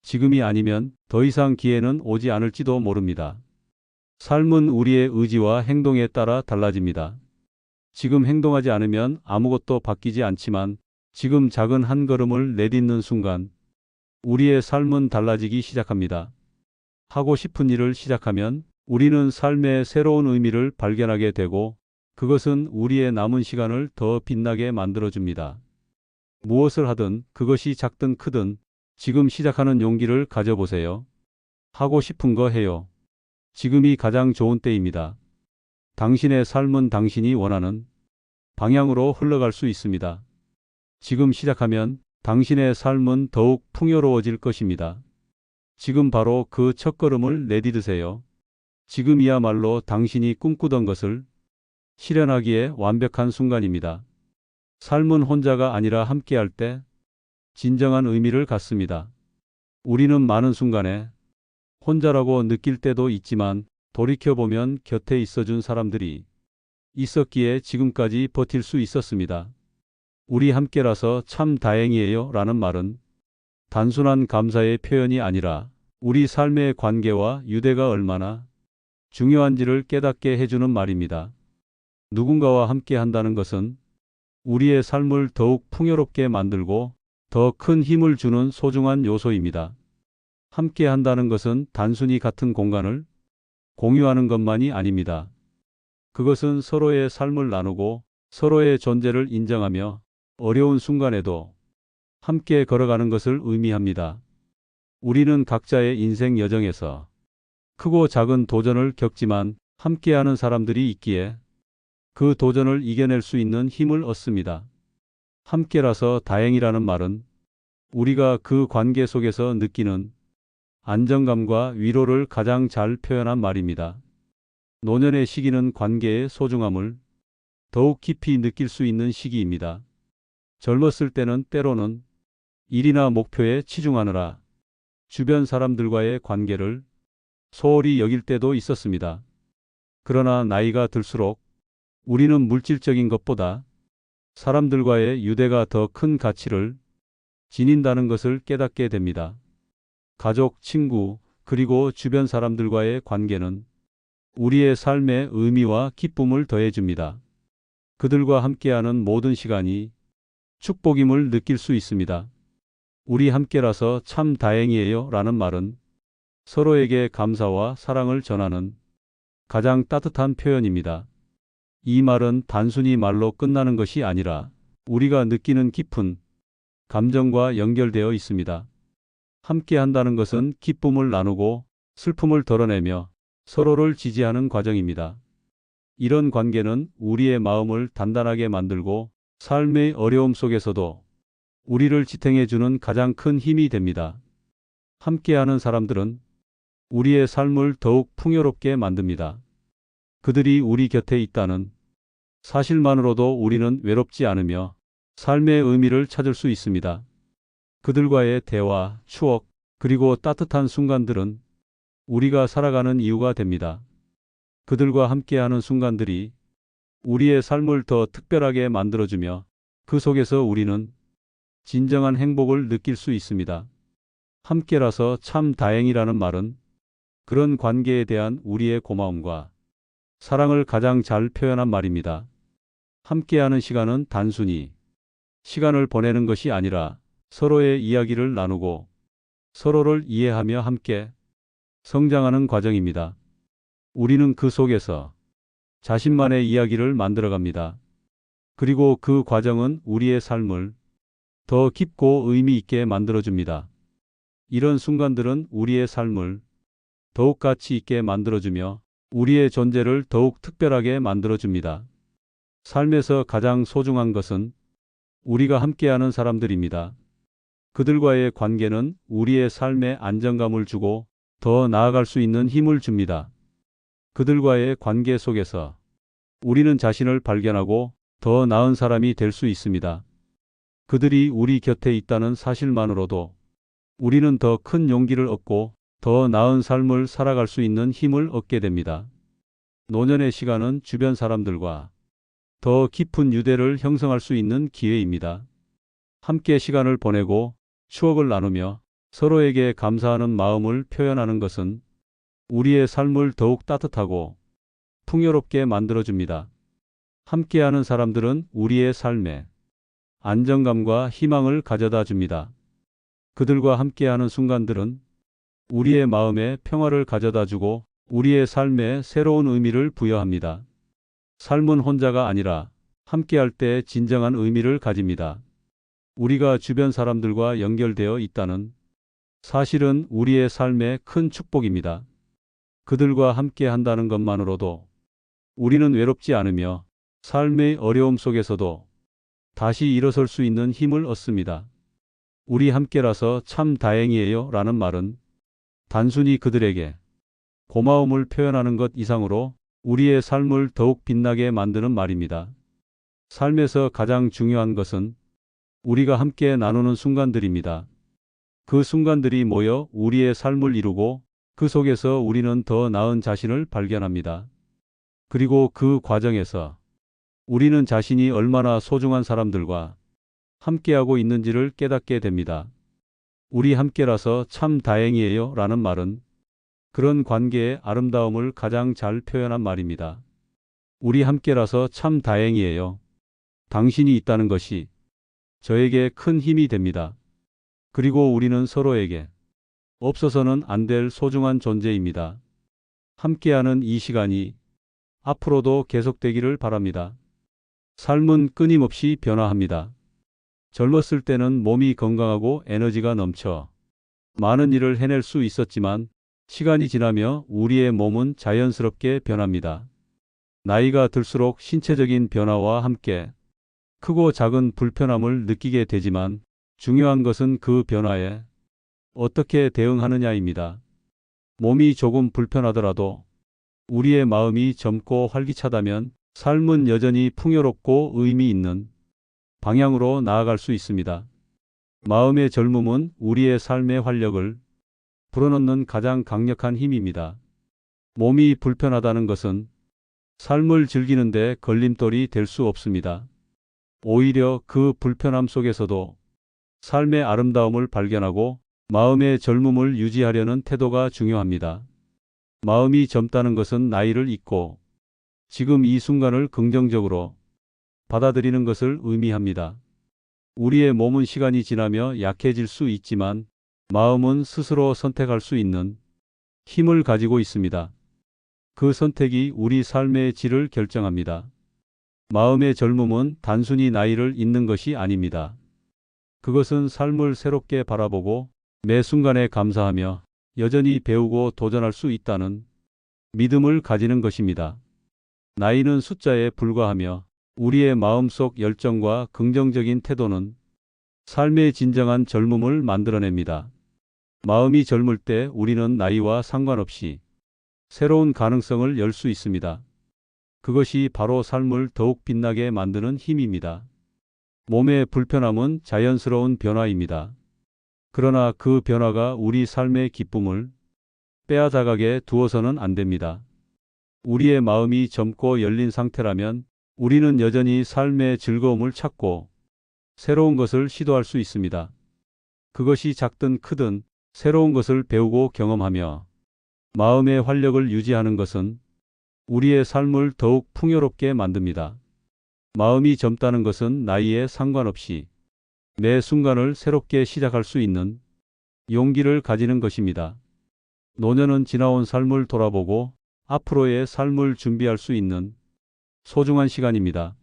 지금이 아니면 더 이상 기회는 오지 않을지도 모릅니다. 삶은 우리의 의지와 행동에 따라 달라집니다. 지금 행동하지 않으면 아무것도 바뀌지 않지만 지금 작은 한 걸음을 내딛는 순간 우리의 삶은 달라지기 시작합니다. 하고 싶은 일을 시작하면 우리는 삶의 새로운 의미를 발견하게 되고 그것은 우리의 남은 시간을 더 빛나게 만들어줍니다. 무엇을 하든 그것이 작든 크든 지금 시작하는 용기를 가져보세요. 하고 싶은 거 해요. 지금이 가장 좋은 때입니다. 당신의 삶은 당신이 원하는 방향으로 흘러갈 수 있습니다. 지금 시작하면 당신의 삶은 더욱 풍요로워질 것입니다. 지금 바로 그 첫걸음을 내디드세요. 지금이야말로 당신이 꿈꾸던 것을 실현하기에 완벽한 순간입니다. 삶은 혼자가 아니라 함께할 때 진정한 의미를 갖습니다. 우리는 많은 순간에 혼자라고 느낄 때도 있지만 돌이켜보면 곁에 있어준 사람들이 있었기에 지금까지 버틸 수 있었습니다. 우리 함께라서 참 다행이에요 라는 말은 단순한 감사의 표현이 아니라 우리 삶의 관계와 유대가 얼마나 중요한지를 깨닫게 해주는 말입니다. 누군가와 함께 한다는 것은 우리의 삶을 더욱 풍요롭게 만들고 더 큰 힘을 주는 소중한 요소입니다. 함께 한다는 것은 단순히 같은 공간을 공유하는 것만이 아닙니다. 그것은 서로의 삶을 나누고 서로의 존재를 인정하며 어려운 순간에도 함께 걸어가는 것을 의미합니다. 우리는 각자의 인생 여정에서 크고 작은 도전을 겪지만 함께하는 사람들이 있기에 그 도전을 이겨낼 수 있는 힘을 얻습니다. 함께라서 다행이라는 말은 우리가 그 관계 속에서 느끼는 안정감과 위로를 가장 잘 표현한 말입니다. 노년의 시기는 관계의 소중함을 더욱 깊이 느낄 수 있는 시기입니다. 젊었을 때는 때로는 일이나 목표에 치중하느라 주변 사람들과의 관계를 소홀히 여길 때도 있었습니다. 그러나 나이가 들수록 우리는 물질적인 것보다 사람들과의 유대가 더 큰 가치를 지닌다는 것을 깨닫게 됩니다. 가족, 친구, 그리고 주변 사람들과의 관계는 우리의 삶의 의미와 기쁨을 더해줍니다. 그들과 함께하는 모든 시간이 축복임을 느낄 수 있습니다. 우리 함께라서 참 다행이에요 라는 말은 서로에게 감사와 사랑을 전하는 가장 따뜻한 표현입니다. 이 말은 단순히 말로 끝나는 것이 아니라 우리가 느끼는 깊은 감정과 연결되어 있습니다. 함께 한다는 것은 기쁨을 나누고 슬픔을 덜어내며 서로를 지지하는 과정입니다. 이런 관계는 우리의 마음을 단단하게 만들고 삶의 어려움 속에서도 우리를 지탱해주는 가장 큰 힘이 됩니다. 함께하는 사람들은 우리의 삶을 더욱 풍요롭게 만듭니다. 그들이 우리 곁에 있다는 사실만으로도 우리는 외롭지 않으며 삶의 의미를 찾을 수 있습니다. 그들과의 대화, 추억, 그리고 따뜻한 순간들은 우리가 살아가는 이유가 됩니다. 그들과 함께하는 순간들이 우리의 삶을 더 특별하게 만들어주며 그 속에서 우리는 진정한 행복을 느낄 수 있습니다. 함께라서 참 다행이라는 말은 그런 관계에 대한 우리의 고마움과 사랑을 가장 잘 표현한 말입니다. 함께하는 시간은 단순히 시간을 보내는 것이 아니라 서로의 이야기를 나누고 서로를 이해하며 함께 성장하는 과정입니다. 우리는 그 속에서 자신만의 이야기를 만들어갑니다. 그리고 그 과정은 우리의 삶을 더 깊고 의미 있게 만들어줍니다. 이런 순간들은 우리의 삶을 더욱 가치 있게 만들어주며 우리의 존재를 더욱 특별하게 만들어줍니다. 삶에서 가장 소중한 것은 우리가 함께하는 사람들입니다. 그들과의 관계는 우리의 삶에 안정감을 주고 더 나아갈 수 있는 힘을 줍니다. 그들과의 관계 속에서 우리는 자신을 발견하고 더 나은 사람이 될 수 있습니다. 그들이 우리 곁에 있다는 사실만으로도 우리는 더 큰 용기를 얻고 더 나은 삶을 살아갈 수 있는 힘을 얻게 됩니다. 노년의 시간은 주변 사람들과 더 깊은 유대를 형성할 수 있는 기회입니다. 함께 시간을 보내고 추억을 나누며 서로에게 감사하는 마음을 표현하는 것은 우리의 삶을 더욱 따뜻하고 풍요롭게 만들어줍니다. 함께하는 사람들은 우리의 삶에 안정감과 희망을 가져다 줍니다. 그들과 함께하는 순간들은 우리의 마음에 평화를 가져다 주고 우리의 삶에 새로운 의미를 부여합니다. 삶은 혼자가 아니라 함께할 때 진정한 의미를 가집니다. 우리가 주변 사람들과 연결되어 있다는 사실은 우리의 삶의 큰 축복입니다. 그들과 함께 한다는 것만으로도 우리는 외롭지 않으며 삶의 어려움 속에서도 다시 일어설 수 있는 힘을 얻습니다. 우리 함께라서 참 다행이에요 라는 말은 단순히 그들에게 고마움을 표현하는 것 이상으로 우리의 삶을 더욱 빛나게 만드는 말입니다. 삶에서 가장 중요한 것은 우리가 함께 나누는 순간들입니다. 그 순간들이 모여 우리의 삶을 이루고 그 속에서 우리는 더 나은 자신을 발견합니다. 그리고 그 과정에서 우리는 자신이 얼마나 소중한 사람들과 함께하고 있는지를 깨닫게 됩니다. 우리 함께라서 참 다행이에요 라는 말은 그런 관계의 아름다움을 가장 잘 표현한 말입니다. 우리 함께라서 참 다행이에요. 당신이 있다는 것이 저에게 큰 힘이 됩니다. 그리고 우리는 서로에게 없어서는 안 될 소중한 존재입니다. 함께하는 이 시간이 앞으로도 계속되기를 바랍니다. 삶은 끊임없이 변화합니다. 젊었을 때는 몸이 건강하고 에너지가 넘쳐 많은 일을 해낼 수 있었지만 시간이 지나며 우리의 몸은 자연스럽게 변합니다. 나이가 들수록 신체적인 변화와 함께 크고 작은 불편함을 느끼게 되지만 중요한 것은 그 변화에 어떻게 대응하느냐입니다. 몸이 조금 불편하더라도 우리의 마음이 젊고 활기차다면 삶은 여전히 풍요롭고 의미 있는 방향으로 나아갈 수 있습니다. 마음의 젊음은 우리의 삶의 활력을 불어넣는 가장 강력한 힘입니다. 몸이 불편하다는 것은 삶을 즐기는데 걸림돌이 될 수 없습니다. 오히려 그 불편함 속에서도 삶의 아름다움을 발견하고 마음의 젊음을 유지하려는 태도가 중요합니다. 마음이 젊다는 것은 나이를 잊고 지금 이 순간을 긍정적으로 받아들이는 것을 의미합니다. 우리의 몸은 시간이 지나며 약해질 수 있지만 마음은 스스로 선택할 수 있는 힘을 가지고 있습니다. 그 선택이 우리 삶의 질을 결정합니다. 마음의 젊음은 단순히 나이를 잊는 것이 아닙니다. 그것은 삶을 새롭게 바라보고 매 순간에 감사하며 여전히 배우고 도전할 수 있다는 믿음을 가지는 것입니다. 나이는 숫자에 불과하며 우리의 마음속 열정과 긍정적인 태도는 삶의 진정한 젊음을 만들어냅니다. 마음이 젊을 때 우리는 나이와 상관없이 새로운 가능성을 열 수 있습니다. 그것이 바로 삶을 더욱 빛나게 만드는 힘입니다. 몸의 불편함은 자연스러운 변화입니다. 그러나 그 변화가 우리 삶의 기쁨을 빼앗아가게 두어서는 안 됩니다. 우리의 마음이 젊고 열린 상태라면 우리는 여전히 삶의 즐거움을 찾고 새로운 것을 시도할 수 있습니다. 그것이 작든 크든 새로운 것을 배우고 경험하며 마음의 활력을 유지하는 것은 우리의 삶을 더욱 풍요롭게 만듭니다. 마음이 젊다는 것은 나이에 상관없이 매 순간을 새롭게 시작할 수 있는 용기를 가지는 것입니다. 노년은 지나온 삶을 돌아보고 앞으로의 삶을 준비할 수 있는 소중한 시간입니다.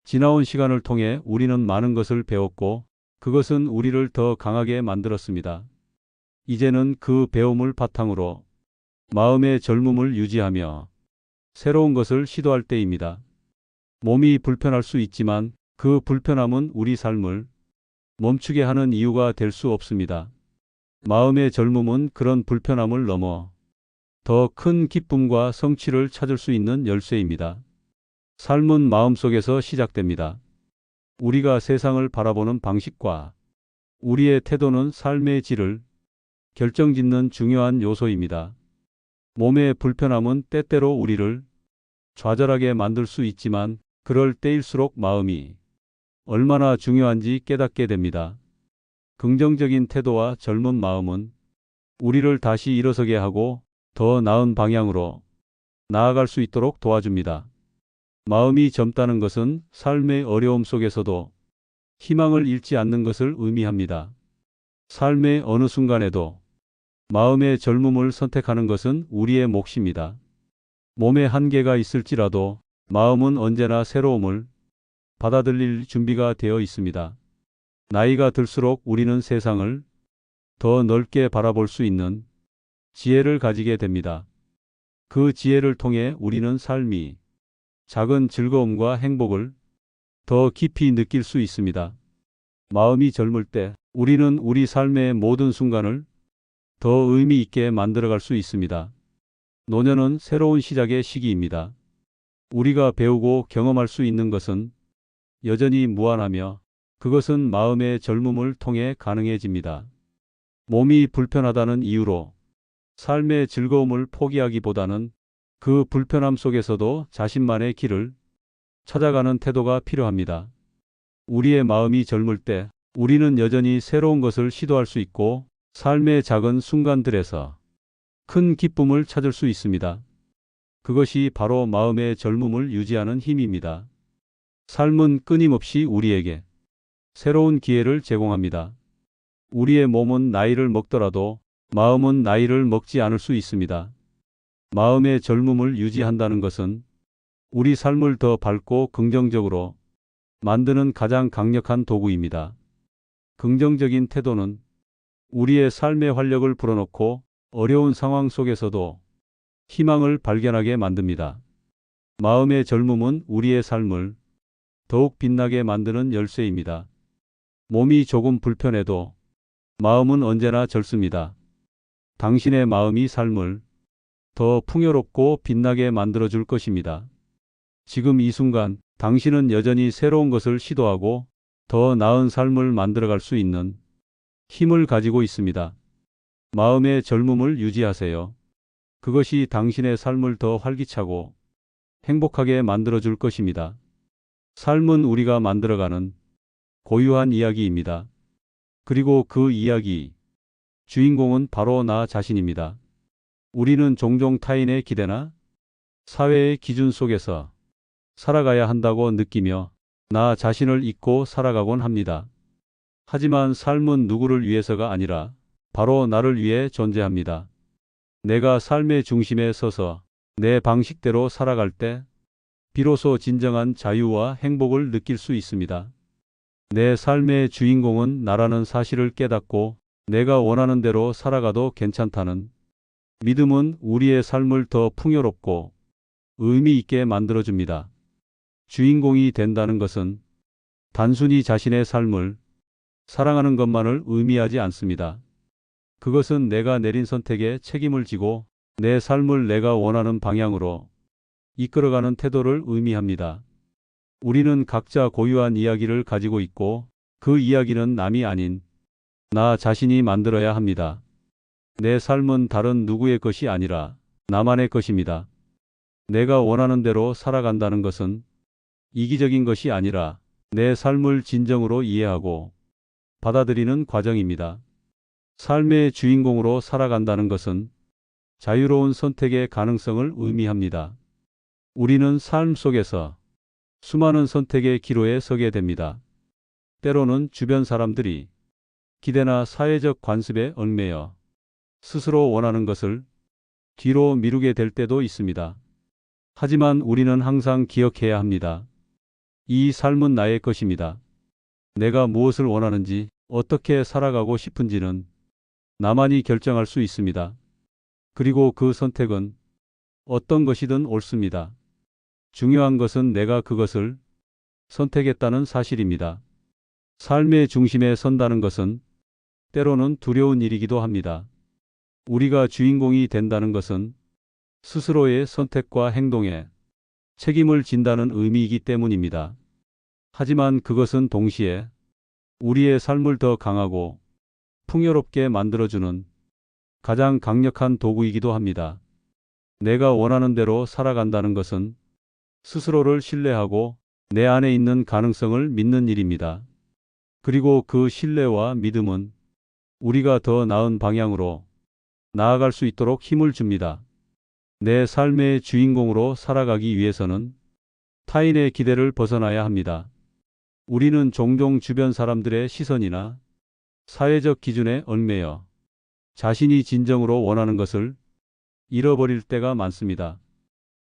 지나온 시간을 통해 우리는 많은 것을 배웠고 그것은 우리를 더 강하게 만들었습니다. 이제는 그 배움을 바탕으로 마음의 젊음을 유지하며 새로운 것을 시도할 때입니다. 몸이 불편할 수 있지만 그 불편함은 우리 삶을 멈추게 하는 이유가 될 수 없습니다. 마음의 젊음은 그런 불편함을 넘어 더 큰 기쁨과 성취를 찾을 수 있는 열쇠입니다. 삶은 마음속에서 시작됩니다. 우리가 세상을 바라보는 방식과 우리의 태도는 삶의 질을 결정짓는 중요한 요소입니다. 몸의 불편함은 때때로 우리를 좌절하게 만들 수 있지만 그럴 때일수록 마음이 얼마나 중요한지 깨닫게 됩니다. 긍정적인 태도와 젊은 마음은 우리를 다시 일어서게 하고 더 나은 방향으로 나아갈 수 있도록 도와줍니다. 마음이 젊다는 것은 삶의 어려움 속에서도 희망을 잃지 않는 것을 의미합니다. 삶의 어느 순간에도 마음의 젊음을 선택하는 것은 우리의 몫입니다. 몸에 한계가 있을지라도 마음은 언제나 새로움을 받아들일 준비가 되어 있습니다. 나이가 들수록 우리는 세상을 더 넓게 바라볼 수 있는 지혜를 가지게 됩니다. 그 지혜를 통해 우리는 삶이 작은 즐거움과 행복을 더 깊이 느낄 수 있습니다. 마음이 젊을 때 우리는 우리 삶의 모든 순간을 더 의미 있게 만들어갈 수 있습니다. 노년은 새로운 시작의 시기입니다. 우리가 배우고 경험할 수 있는 것은 여전히 무한하며 그것은 마음의 젊음을 통해 가능해집니다. 몸이 불편하다는 이유로 삶의 즐거움을 포기하기보다는 그 불편함 속에서도 자신만의 길을 찾아가는 태도가 필요합니다. 우리의 마음이 젊을 때 우리는 여전히 새로운 것을 시도할 수 있고 삶의 작은 순간들에서 큰 기쁨을 찾을 수 있습니다. 그것이 바로 마음의 젊음을 유지하는 힘입니다. 삶은 끊임없이 우리에게 새로운 기회를 제공합니다. 우리의 몸은 나이를 먹더라도 마음은 나이를 먹지 않을 수 있습니다. 마음의 젊음을 유지한다는 것은 우리 삶을 더 밝고 긍정적으로 만드는 가장 강력한 도구입니다. 긍정적인 태도는 우리의 삶의 활력을 불어넣고 어려운 상황 속에서도 희망을 발견하게 만듭니다. 마음의 젊음은 우리의 삶을 더욱 빛나게 만드는 열쇠입니다. 몸이 조금 불편해도 마음은 언제나 젊습니다. 당신의 마음이 삶을 더 풍요롭고 빛나게 만들어줄 것입니다. 지금 이 순간 당신은 여전히 새로운 것을 시도하고 더 나은 삶을 만들어갈 수 있는 힘을 가지고 있습니다. 마음의 젊음을 유지하세요. 그것이 당신의 삶을 더 활기차고 행복하게 만들어줄 것입니다. 삶은 우리가 만들어가는 고유한 이야기입니다. 그리고 그 이야기, 주인공은 바로 나 자신입니다. 우리는 종종 타인의 기대나 사회의 기준 속에서 살아가야 한다고 느끼며 나 자신을 잊고 살아가곤 합니다. 하지만 삶은 누구를 위해서가 아니라 바로 나를 위해 존재합니다. 내가 삶의 중심에 서서 내 방식대로 살아갈 때 비로소 진정한 자유와 행복을 느낄 수 있습니다. 내 삶의 주인공은 나라는 사실을 깨닫고 내가 원하는 대로 살아가도 괜찮다는 믿음은 우리의 삶을 더 풍요롭고 의미 있게 만들어줍니다. 주인공이 된다는 것은 단순히 자신의 삶을 사랑하는 것만을 의미하지 않습니다. 그것은 내가 내린 선택에 책임을 지고 내 삶을 내가 원하는 방향으로 이끌어가는 태도를 의미합니다. 우리는 각자 고유한 이야기를 가지고 있고 그 이야기는 남이 아닌 나 자신이 만들어야 합니다. 내 삶은 다른 누구의 것이 아니라 나만의 것입니다. 내가 원하는 대로 살아간다는 것은 이기적인 것이 아니라 내 삶을 진정으로 이해하고 받아들이는 과정입니다. 삶의 주인공으로 살아간다는 것은 자유로운 선택의 가능성을 의미합니다. 우리는 삶 속에서 수많은 선택의 기로에 서게 됩니다. 때로는 주변 사람들이 기대나 사회적 관습에 얽매여 스스로 원하는 것을 뒤로 미루게 될 때도 있습니다. 하지만 우리는 항상 기억해야 합니다. 이 삶은 나의 것입니다. 내가 무엇을 원하는지, 어떻게 살아가고 싶은지는 나만이 결정할 수 있습니다. 그리고 그 선택은 어떤 것이든 옳습니다. 중요한 것은 내가 그것을 선택했다는 사실입니다. 삶의 중심에 선다는 것은 때로는 두려운 일이기도 합니다. 우리가 주인공이 된다는 것은 스스로의 선택과 행동에 책임을 진다는 의미이기 때문입니다. 하지만 그것은 동시에 우리의 삶을 더 강하고 풍요롭게 만들어주는 가장 강력한 도구이기도 합니다. 내가 원하는 대로 살아간다는 것은 스스로를 신뢰하고 내 안에 있는 가능성을 믿는 일입니다. 그리고 그 신뢰와 믿음은 우리가 더 나은 방향으로 나아갈 수 있도록 힘을 줍니다. 내 삶의 주인공으로 살아가기 위해서는 타인의 기대를 벗어나야 합니다. 우리는 종종 주변 사람들의 시선이나 사회적 기준에 얽매여 자신이 진정으로 원하는 것을 잃어버릴 때가 많습니다.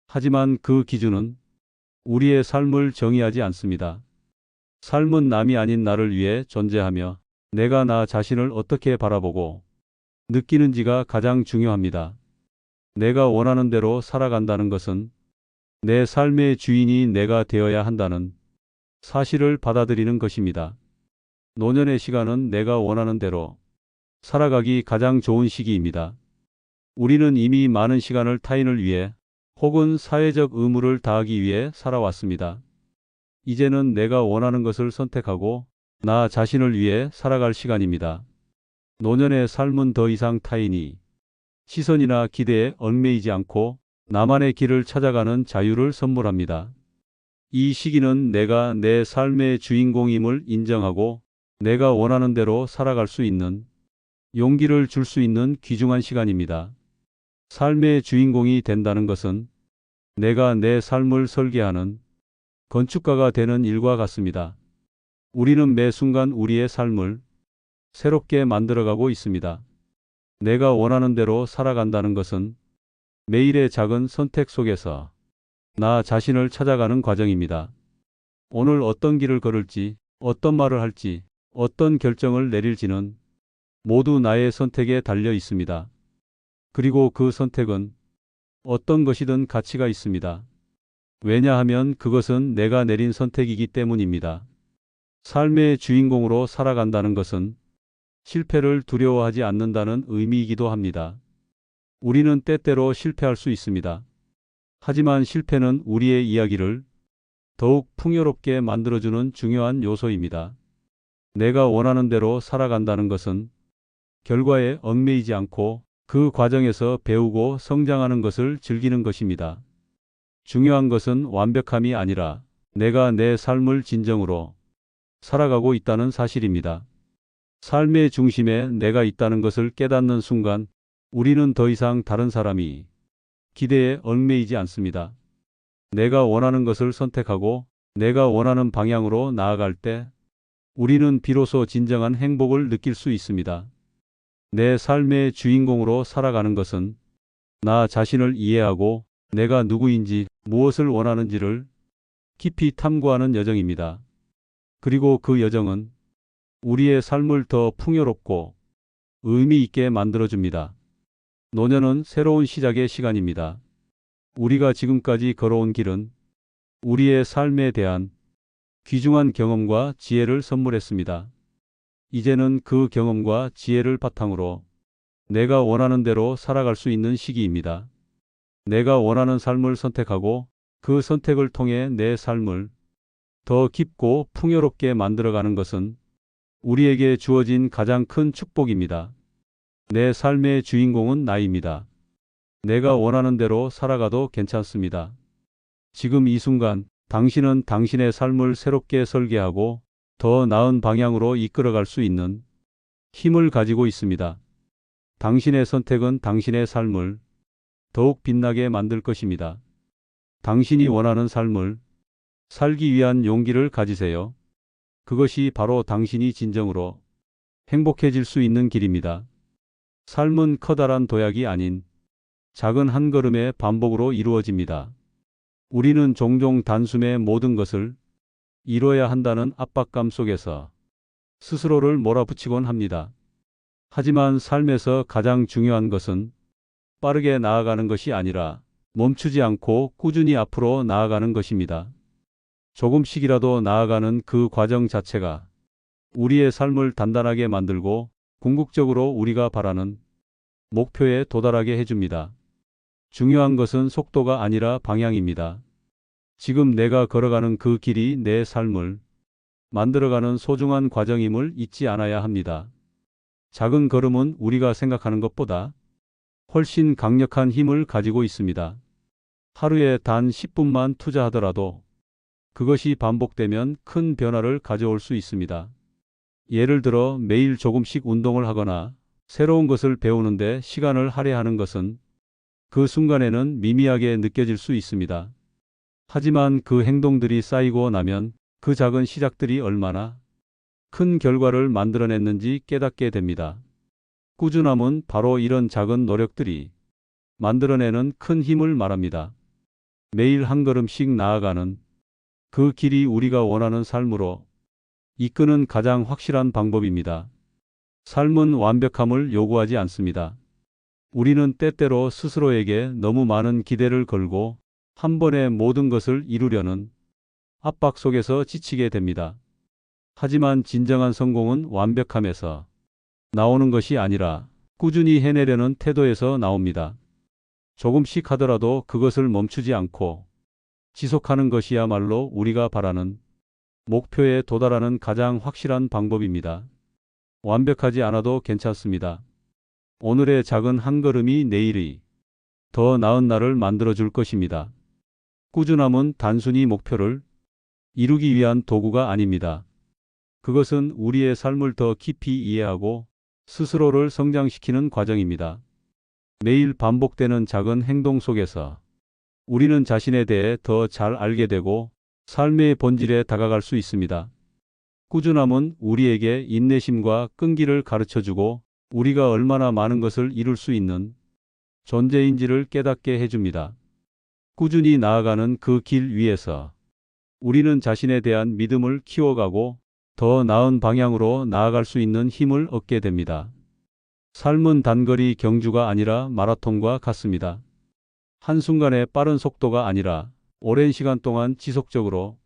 하지만 그 기준은 우리의 삶을 정의하지 않습니다. 삶은 남이 아닌 나를 위해 존재하며 내가 나 자신을 어떻게 바라보고 느끼는지가 가장 중요합니다. 내가 원하는 대로 살아간다는 것은 내 삶의 주인이 내가 되어야 한다는 사실을 받아들이는 것입니다. 노년의 시간은 내가 원하는 대로 살아가기 가장 좋은 시기입니다. 우리는 이미 많은 시간을 타인을 위해 혹은 사회적 의무를 다하기 위해 살아왔습니다. 이제는 내가 원하는 것을 선택하고 나 자신을 위해 살아갈 시간입니다. 노년의 삶은 더 이상 타인이 시선이나 기대에 얽매이지 않고 나만의 길을 찾아가는 자유를 선물합니다. 이 시기는 내가 내 삶의 주인공임을 인정하고 내가 원하는 대로 살아갈 수 있는 용기를 줄 수 있는 귀중한 시간입니다. 삶의 주인공이 된다는 것은 내가 내 삶을 설계하는 건축가가 되는 일과 같습니다. 우리는 매 순간 우리의 삶을 새롭게 만들어가고 있습니다. 내가 원하는 대로 살아간다는 것은 매일의 작은 선택 속에서 나 자신을 찾아가는 과정입니다. 오늘 어떤 길을 걸을지, 어떤 말을 할지, 어떤 결정을 내릴지는 모두 나의 선택에 달려 있습니다. 그리고 그 선택은 어떤 것이든 가치가 있습니다. 왜냐하면 그것은 내가 내린 선택이기 때문입니다. 삶의 주인공으로 살아간다는 것은 실패를 두려워하지 않는다는 의미이기도 합니다. 우리는 때때로 실패할 수 있습니다. 하지만 실패는 우리의 이야기를 더욱 풍요롭게 만들어주는 중요한 요소입니다. 내가 원하는 대로 살아간다는 것은 결과에 얽매이지 않고 그 과정에서 배우고 성장하는 것을 즐기는 것입니다. 중요한 것은 완벽함이 아니라 내가 내 삶을 진정으로 살아가고 있다는 사실입니다. 삶의 중심에 내가 있다는 것을 깨닫는 순간 우리는 더 이상 다른 사람이 기대에 얽매이지 않습니다. 내가 원하는 것을 선택하고 내가 원하는 방향으로 나아갈 때 우리는 비로소 진정한 행복을 느낄 수 있습니다. 내 삶의 주인공으로 살아가는 것은 나 자신을 이해하고 내가 누구인지 무엇을 원하는지를 깊이 탐구하는 여정입니다. 그리고 그 여정은 우리의 삶을 더 풍요롭고 의미 있게 만들어줍니다. 노년은 새로운 시작의 시간입니다. 우리가 지금까지 걸어온 길은 우리의 삶에 대한 귀중한 경험과 지혜를 선물했습니다. 이제는 그 경험과 지혜를 바탕으로 내가 원하는 대로 살아갈 수 있는 시기입니다. 내가 원하는 삶을 선택하고 그 선택을 통해 내 삶을 더 깊고 풍요롭게 만들어가는 것은 우리에게 주어진 가장 큰 축복입니다. 내 삶의 주인공은 나입니다. 내가 원하는 대로 살아가도 괜찮습니다. 지금 이 순간 당신은 당신의 삶을 새롭게 설계하고 더 나은 방향으로 이끌어갈 수 있는 힘을 가지고 있습니다. 당신의 선택은 당신의 삶을 더욱 빛나게 만들 것입니다. 당신이 원하는 삶을 살기 위한 용기를 가지세요. 그것이 바로 당신이 진정으로 행복해질 수 있는 길입니다. 삶은 커다란 도약이 아닌 작은 한 걸음의 반복으로 이루어집니다. 우리는 종종 단숨에 모든 것을 이뤄야 한다는 압박감 속에서 스스로를 몰아붙이곤 합니다. 하지만 삶에서 가장 중요한 것은 빠르게 나아가는 것이 아니라 멈추지 않고 꾸준히 앞으로 나아가는 것입니다. 조금씩이라도 나아가는 그 과정 자체가 우리의 삶을 단단하게 만들고 궁극적으로 우리가 바라는 목표에 도달하게 해줍니다. 중요한 것은 속도가 아니라 방향입니다. 지금 내가 걸어가는 그 길이 내 삶을 만들어가는 소중한 과정임을 잊지 않아야 합니다. 작은 걸음은 우리가 생각하는 것보다 훨씬 강력한 힘을 가지고 있습니다. 하루에 단 10분만 투자하더라도 그것이 반복되면 큰 변화를 가져올 수 있습니다. 예를 들어 매일 조금씩 운동을 하거나 새로운 것을 배우는데 시간을 할애하는 것은 그 순간에는 미미하게 느껴질 수 있습니다. 하지만 그 행동들이 쌓이고 나면 그 작은 시작들이 얼마나 큰 결과를 만들어냈는지 깨닫게 됩니다. 꾸준함은 바로 이런 작은 노력들이 만들어내는 큰 힘을 말합니다. 매일 한 걸음씩 나아가는 그 길이 우리가 원하는 삶으로 이끄는 가장 확실한 방법입니다. 삶은 완벽함을 요구하지 않습니다. 우리는 때때로 스스로에게 너무 많은 기대를 걸고 한 번에 모든 것을 이루려는 압박 속에서 지치게 됩니다. 하지만 진정한 성공은 완벽함에서 나오는 것이 아니라 꾸준히 해내려는 태도에서 나옵니다. 조금씩 하더라도 그것을 멈추지 않고 지속하는 것이야말로 우리가 바라는 목표에 도달하는 가장 확실한 방법입니다. 완벽하지 않아도 괜찮습니다. 오늘의 작은 한 걸음이 내일의 더 나은 날을 만들어줄 것입니다. 꾸준함은 단순히 목표를 이루기 위한 도구가 아닙니다. 그것은 우리의 삶을 더 깊이 이해하고 스스로를 성장시키는 과정입니다. 매일 반복되는 작은 행동 속에서 우리는 자신에 대해 더 잘 알게 되고 삶의 본질에 다가갈 수 있습니다. 꾸준함은 우리에게 인내심과 끈기를 가르쳐주고 우리가 얼마나 많은 것을 이룰 수 있는 존재인지를 깨닫게 해줍니다. 꾸준히 나아가는 그 길 위에서 우리는 자신에 대한 믿음을 키워가고 더 나은 방향으로 나아갈 수 있는 힘을 얻게 됩니다. 삶은 단거리 경주가 아니라 마라톤과 같습니다. 한순간의 빠른 속도가 아니라 오랜 시간 동안 지속적으로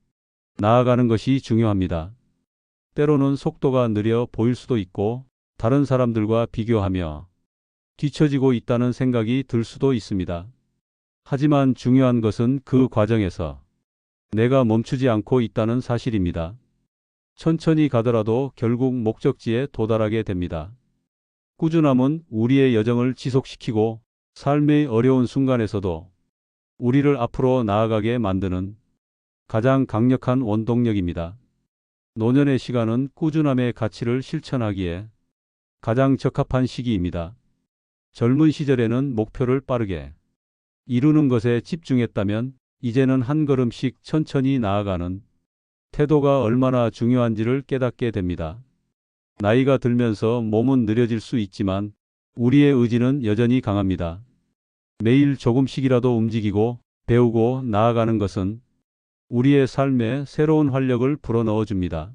나아가는 것이 중요합니다. 때로는 속도가 느려 보일 수도 있고 다른 사람들과 비교하며 뒤처지고 있다는 생각이 들 수도 있습니다. 하지만 중요한 것은 그 과정에서 내가 멈추지 않고 있다는 사실입니다. 천천히 가더라도 결국 목적지에 도달하게 됩니다. 꾸준함은 우리의 여정을 지속시키고 삶의 어려운 순간에서도 우리를 앞으로 나아가게 만드는 가장 강력한 원동력입니다. 노년의 시간은 꾸준함의 가치를 실천하기에 가장 적합한 시기입니다. 젊은 시절에는 목표를 빠르게 이루는 것에 집중했다면 이제는 한 걸음씩 천천히 나아가는 태도가 얼마나 중요한지를 깨닫게 됩니다. 나이가 들면서 몸은 느려질 수 있지만 우리의 의지는 여전히 강합니다. 매일 조금씩이라도 움직이고 배우고 나아가는 것은 우리의 삶에 새로운 활력을 불어넣어 줍니다.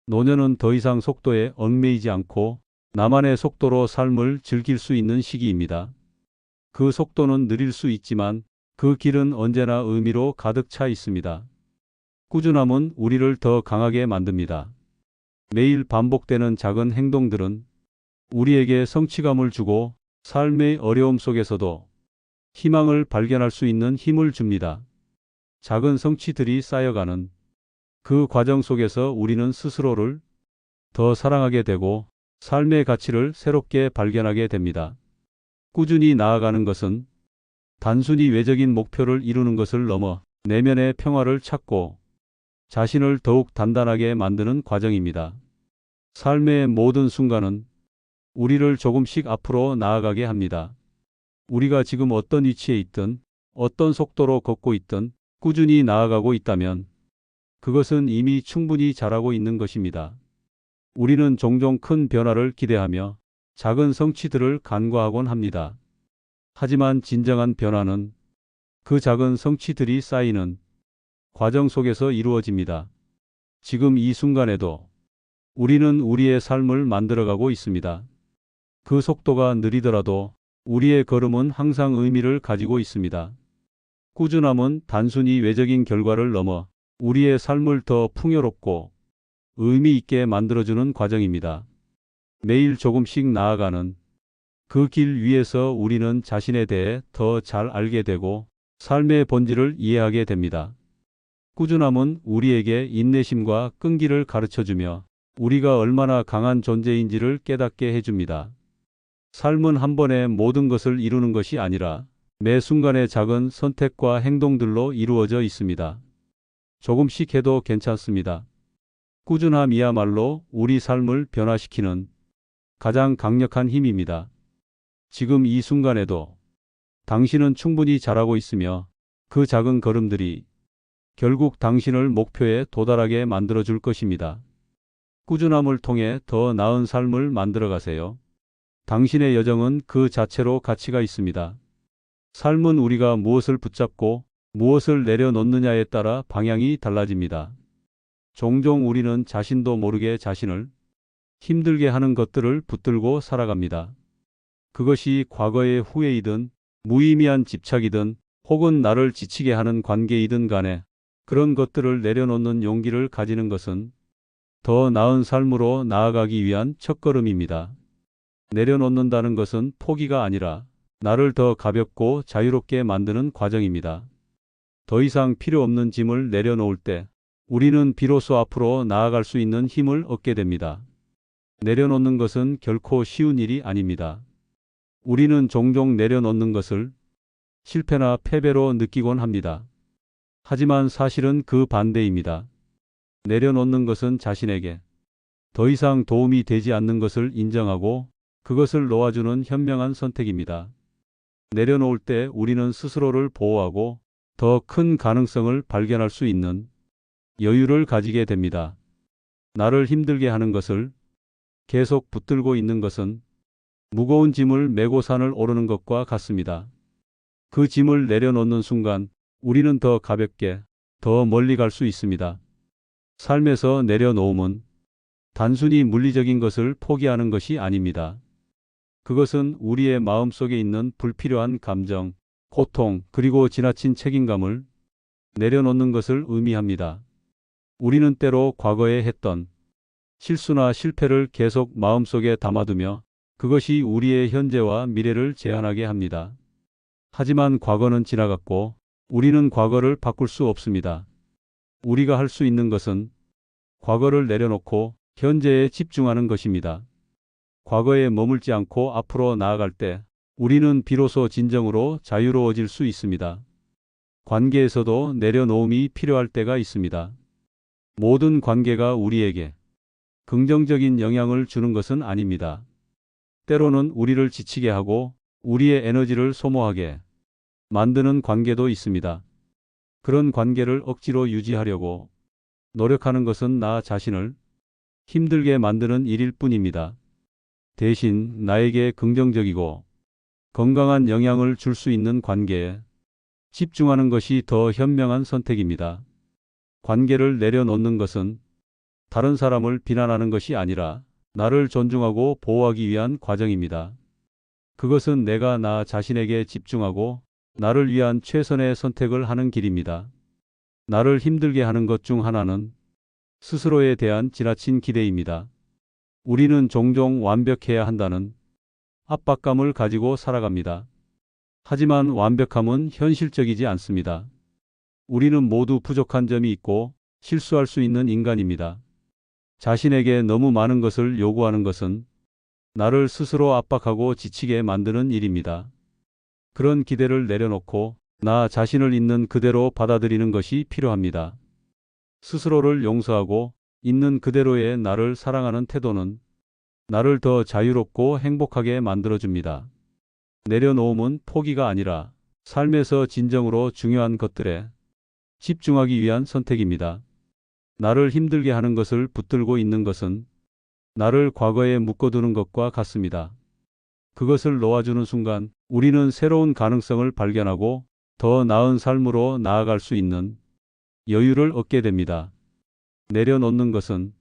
노년은 더 이상 속도에 얽매이지 않고 나만의 속도로 삶을 즐길 수 있는 시기입니다. 그 속도는 느릴 수 있지만 그 길은 언제나 의미로 가득 차 있습니다. 꾸준함은 우리를 더 강하게 만듭니다. 매일 반복되는 작은 행동들은 우리에게 성취감을 주고 삶의 어려움 속에서도 희망을 발견할 수 있는 힘을 줍니다. 작은 성취들이 쌓여가는 그 과정 속에서 우리는 스스로를 더 사랑하게 되고 삶의 가치를 새롭게 발견하게 됩니다. 꾸준히 나아가는 것은 단순히 외적인 목표를 이루는 것을 넘어 내면의 평화를 찾고 자신을 더욱 단단하게 만드는 과정입니다. 삶의 모든 순간은 우리를 조금씩 앞으로 나아가게 합니다. 우리가 지금 어떤 위치에 있든 어떤 속도로 걷고 있든 꾸준히 나아가고 있다면 그것은 이미 충분히 잘하고 있는 것입니다. 우리는 종종 큰 변화를 기대하며 작은 성취들을 간과하곤 합니다. 하지만 진정한 변화는 그 작은 성취들이 쌓이는 과정 속에서 이루어집니다. 지금 이 순간에도 우리는 우리의 삶을 만들어가고 있습니다. 그 속도가 느리더라도 우리의 걸음은 항상 의미를 가지고 있습니다. 꾸준함은 단순히 외적인 결과를 넘어 우리의 삶을 더 풍요롭고 의미 있게 만들어주는 과정입니다. 매일 조금씩 나아가는 그 길 위에서 우리는 자신에 대해 더 잘 알게 되고 삶의 본질을 이해하게 됩니다. 꾸준함은 우리에게 인내심과 끈기를 가르쳐주며 우리가 얼마나 강한 존재인지를 깨닫게 해줍니다. 삶은 한 번에 모든 것을 이루는 것이 아니라 매 순간의 작은 선택과 행동들로 이루어져 있습니다. 조금씩 해도 괜찮습니다. 꾸준함이야말로 우리 삶을 변화시키는 가장 강력한 힘입니다. 지금 이 순간에도 당신은 충분히 잘하고 있으며 그 작은 걸음들이 결국 당신을 목표에 도달하게 만들어줄 것입니다. 꾸준함을 통해 더 나은 삶을 만들어 가세요. 당신의 여정은 그 자체로 가치가 있습니다. 삶은 우리가 무엇을 붙잡고 무엇을 내려놓느냐에 따라 방향이 달라집니다. 종종 우리는 자신도 모르게 자신을 힘들게 하는 것들을 붙들고 살아갑니다. 그것이 과거의 후회이든 무의미한 집착이든 혹은 나를 지치게 하는 관계이든 간에 그런 것들을 내려놓는 용기를 가지는 것은 더 나은 삶으로 나아가기 위한 첫걸음입니다. 내려놓는다는 것은 포기가 아니라 나를 더 가볍고 자유롭게 만드는 과정입니다. 더 이상 필요 없는 짐을 내려놓을 때 우리는 비로소 앞으로 나아갈 수 있는 힘을 얻게 됩니다. 내려놓는 것은 결코 쉬운 일이 아닙니다. 우리는 종종 내려놓는 것을 실패나 패배로 느끼곤 합니다. 하지만 사실은 그 반대입니다. 내려놓는 것은 자신에게 더 이상 도움이 되지 않는 것을 인정하고 그것을 놓아주는 현명한 선택입니다. 내려놓을 때 우리는 스스로를 보호하고 더 큰 가능성을 발견할 수 있는 여유를 가지게 됩니다. 나를 힘들게 하는 것을 계속 붙들고 있는 것은 무거운 짐을 메고 산을 오르는 것과 같습니다. 그 짐을 내려놓는 순간 우리는 더 가볍게, 더 멀리 갈 수 있습니다. 삶에서 내려놓음은 단순히 물리적인 것을 포기하는 것이 아닙니다. 그것은 우리의 마음 속에 있는 불필요한 감정, 고통, 그리고 지나친 책임감을 내려놓는 것을 의미합니다. 우리는 때로 과거에 했던 실수나 실패를 계속 마음속에 담아두며 그것이 우리의 현재와 미래를 제한하게 합니다. 하지만 과거는 지나갔고 우리는 과거를 바꿀 수 없습니다. 우리가 할 수 있는 것은 과거를 내려놓고 현재에 집중하는 것입니다. 과거에 머물지 않고 앞으로 나아갈 때 우리는 비로소 진정으로 자유로워질 수 있습니다. 관계에서도 내려놓음이 필요할 때가 있습니다. 모든 관계가 우리에게 긍정적인 영향을 주는 것은 아닙니다. 때로는 우리를 지치게 하고 우리의 에너지를 소모하게 만드는 관계도 있습니다. 그런 관계를 억지로 유지하려고 노력하는 것은 나 자신을 힘들게 만드는 일일 뿐입니다. 대신 나에게 긍정적이고 건강한 영향을 줄 수 있는 관계에 집중하는 것이 더 현명한 선택입니다. 관계를 내려놓는 것은 다른 사람을 비난하는 것이 아니라 나를 존중하고 보호하기 위한 과정입니다. 그것은 내가 나 자신에게 집중하고 나를 위한 최선의 선택을 하는 길입니다. 나를 힘들게 하는 것 중 하나는 스스로에 대한 지나친 기대입니다. 우리는 종종 완벽해야 한다는 압박감을 가지고 살아갑니다. 하지만 완벽함은 현실적이지 않습니다. 우리는 모두 부족한 점이 있고 실수할 수 있는 인간입니다. 자신에게 너무 많은 것을 요구하는 것은 나를 스스로 압박하고 지치게 만드는 일입니다. 그런 기대를 내려놓고 나 자신을 있는 그대로 받아들이는 것이 필요합니다. 스스로를 용서하고 있는 그대로의 나를 사랑하는 태도는 나를 더 자유롭고 행복하게 만들어줍니다. 내려놓음은 포기가 아니라 삶에서 진정으로 중요한 것들에 집중하기 위한 선택입니다. 나를 힘들게 하는 것을 붙들고 있는 것은 나를 과거에 묶어두는 것과 같습니다. 그것을 놓아주는 순간 우리는 새로운 가능성을 발견하고 더 나은 삶으로 나아갈 수 있는 여유를 얻게 됩니다. 내려놓는 것은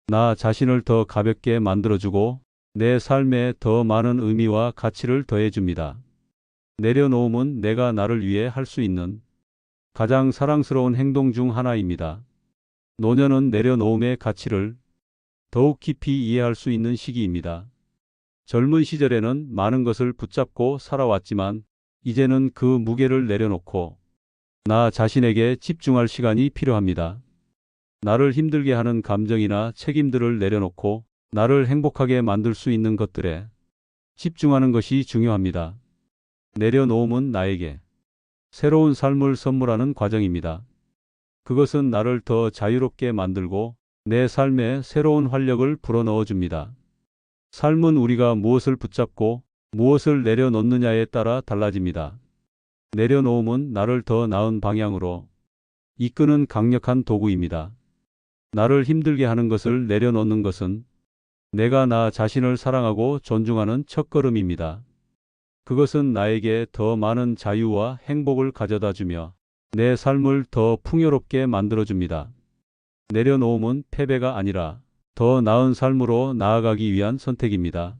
나 자신을 더 가볍게 만들어주고 내 삶에 더 많은 의미와 가치를 더해줍니다. 내려놓음은 내가 나를 위해 할 수 있는 가장 사랑스러운 행동 중 하나입니다. 노년은 내려놓음의 가치를 더욱 깊이 이해할 수 있는 시기입니다. 젊은 시절에는 많은 것을 붙잡고 살아왔지만 이제는 그 무게를 내려놓고 나 자신에게 집중할 시간이 필요합니다. 나를 힘들게 하는 감정이나 책임들을 내려놓고 나를 행복하게 만들 수 있는 것들에 집중하는 것이 중요합니다. 내려놓음은 나에게 새로운 삶을 선물하는 과정입니다. 그것은 나를 더 자유롭게 만들고 내 삶에 새로운 활력을 불어넣어 줍니다. 삶은 우리가 무엇을 붙잡고 무엇을 내려놓느냐에 따라 달라집니다. 내려놓음은 나를 더 나은 방향으로 이끄는 강력한 도구입니다. 나를 힘들게 하는 것을 내려놓는 것은 내가 나 자신을 사랑하고 존중하는 첫걸음입니다. 그것은 나에게 더 많은 자유와 행복을 가져다 주며 내 삶을 더 풍요롭게 만들어줍니다. 내려놓음은 패배가 아니라 더 나은 삶으로 나아가기 위한 선택입니다.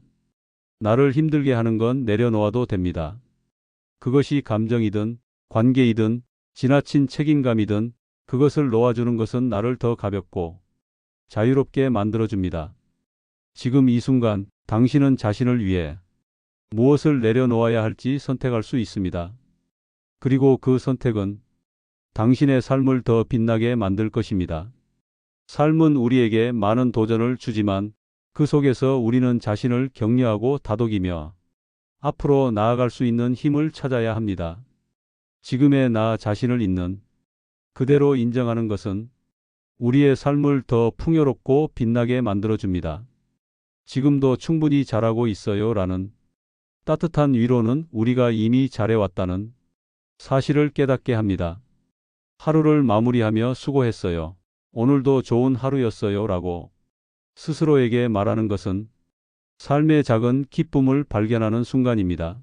나를 힘들게 하는 건 내려놓아도 됩니다. 그것이 감정이든 관계이든 지나친 책임감이든 그것을 놓아주는 것은 나를 더 가볍고 자유롭게 만들어줍니다. 지금 이 순간 당신은 자신을 위해 무엇을 내려놓아야 할지 선택할 수 있습니다. 그리고 그 선택은 당신의 삶을 더 빛나게 만들 것입니다. 삶은 우리에게 많은 도전을 주지만 그 속에서 우리는 자신을 격려하고 다독이며 앞으로 나아갈 수 있는 힘을 찾아야 합니다. 지금의 나 자신을 있는 그대로 인정하는 것은 우리의 삶을 더 풍요롭고 빛나게 만들어줍니다. 지금도 충분히 잘하고 있어요 라는 따뜻한 위로는 우리가 이미 잘해왔다는 사실을 깨닫게 합니다. 하루를 마무리하며 수고했어요. 오늘도 좋은 하루였어요 라고 스스로에게 말하는 것은 삶의 작은 기쁨을 발견하는 순간입니다.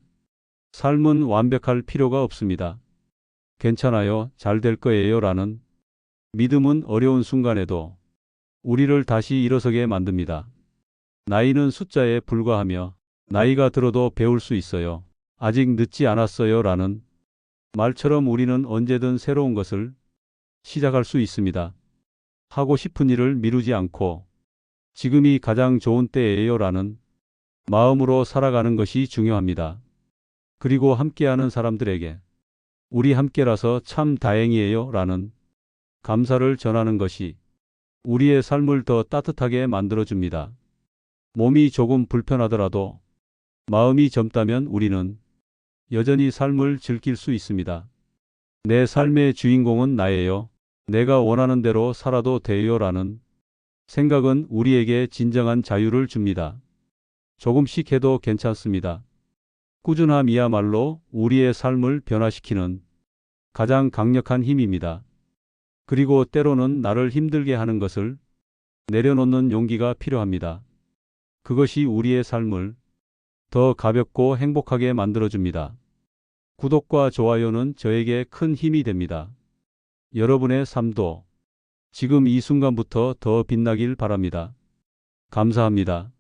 삶은 완벽할 필요가 없습니다. 괜찮아요, 잘 될 거예요 라는 믿음은 어려운 순간에도 우리를 다시 일어서게 만듭니다. 나이는 숫자에 불과하며 나이가 들어도 배울 수 있어요. 아직 늦지 않았어요 라는 말처럼 우리는 언제든 새로운 것을 시작할 수 있습니다. 하고 싶은 일을 미루지 않고 지금이 가장 좋은 때예요 라는 마음으로 살아가는 것이 중요합니다. 그리고 함께하는 사람들에게 우리 함께라서 참 다행이에요 라는 감사를 전하는 것이 우리의 삶을 더 따뜻하게 만들어줍니다. 몸이 조금 불편하더라도 마음이 젊다면 우리는 여전히 삶을 즐길 수 있습니다. 내 삶의 주인공은 나예요. 내가 원하는 대로 살아도 돼요라는 생각은 우리에게 진정한 자유를 줍니다. 조금씩 해도 괜찮습니다. 꾸준함이야말로 우리의 삶을 변화시키는 가장 강력한 힘입니다. 그리고 때로는 나를 힘들게 하는 것을 내려놓는 용기가 필요합니다. 그것이 우리의 삶을 더 가볍고 행복하게 만들어줍니다. 구독과 좋아요는 저에게 큰 힘이 됩니다. 여러분의 삶도 지금 이 순간부터 더 빛나길 바랍니다. 감사합니다.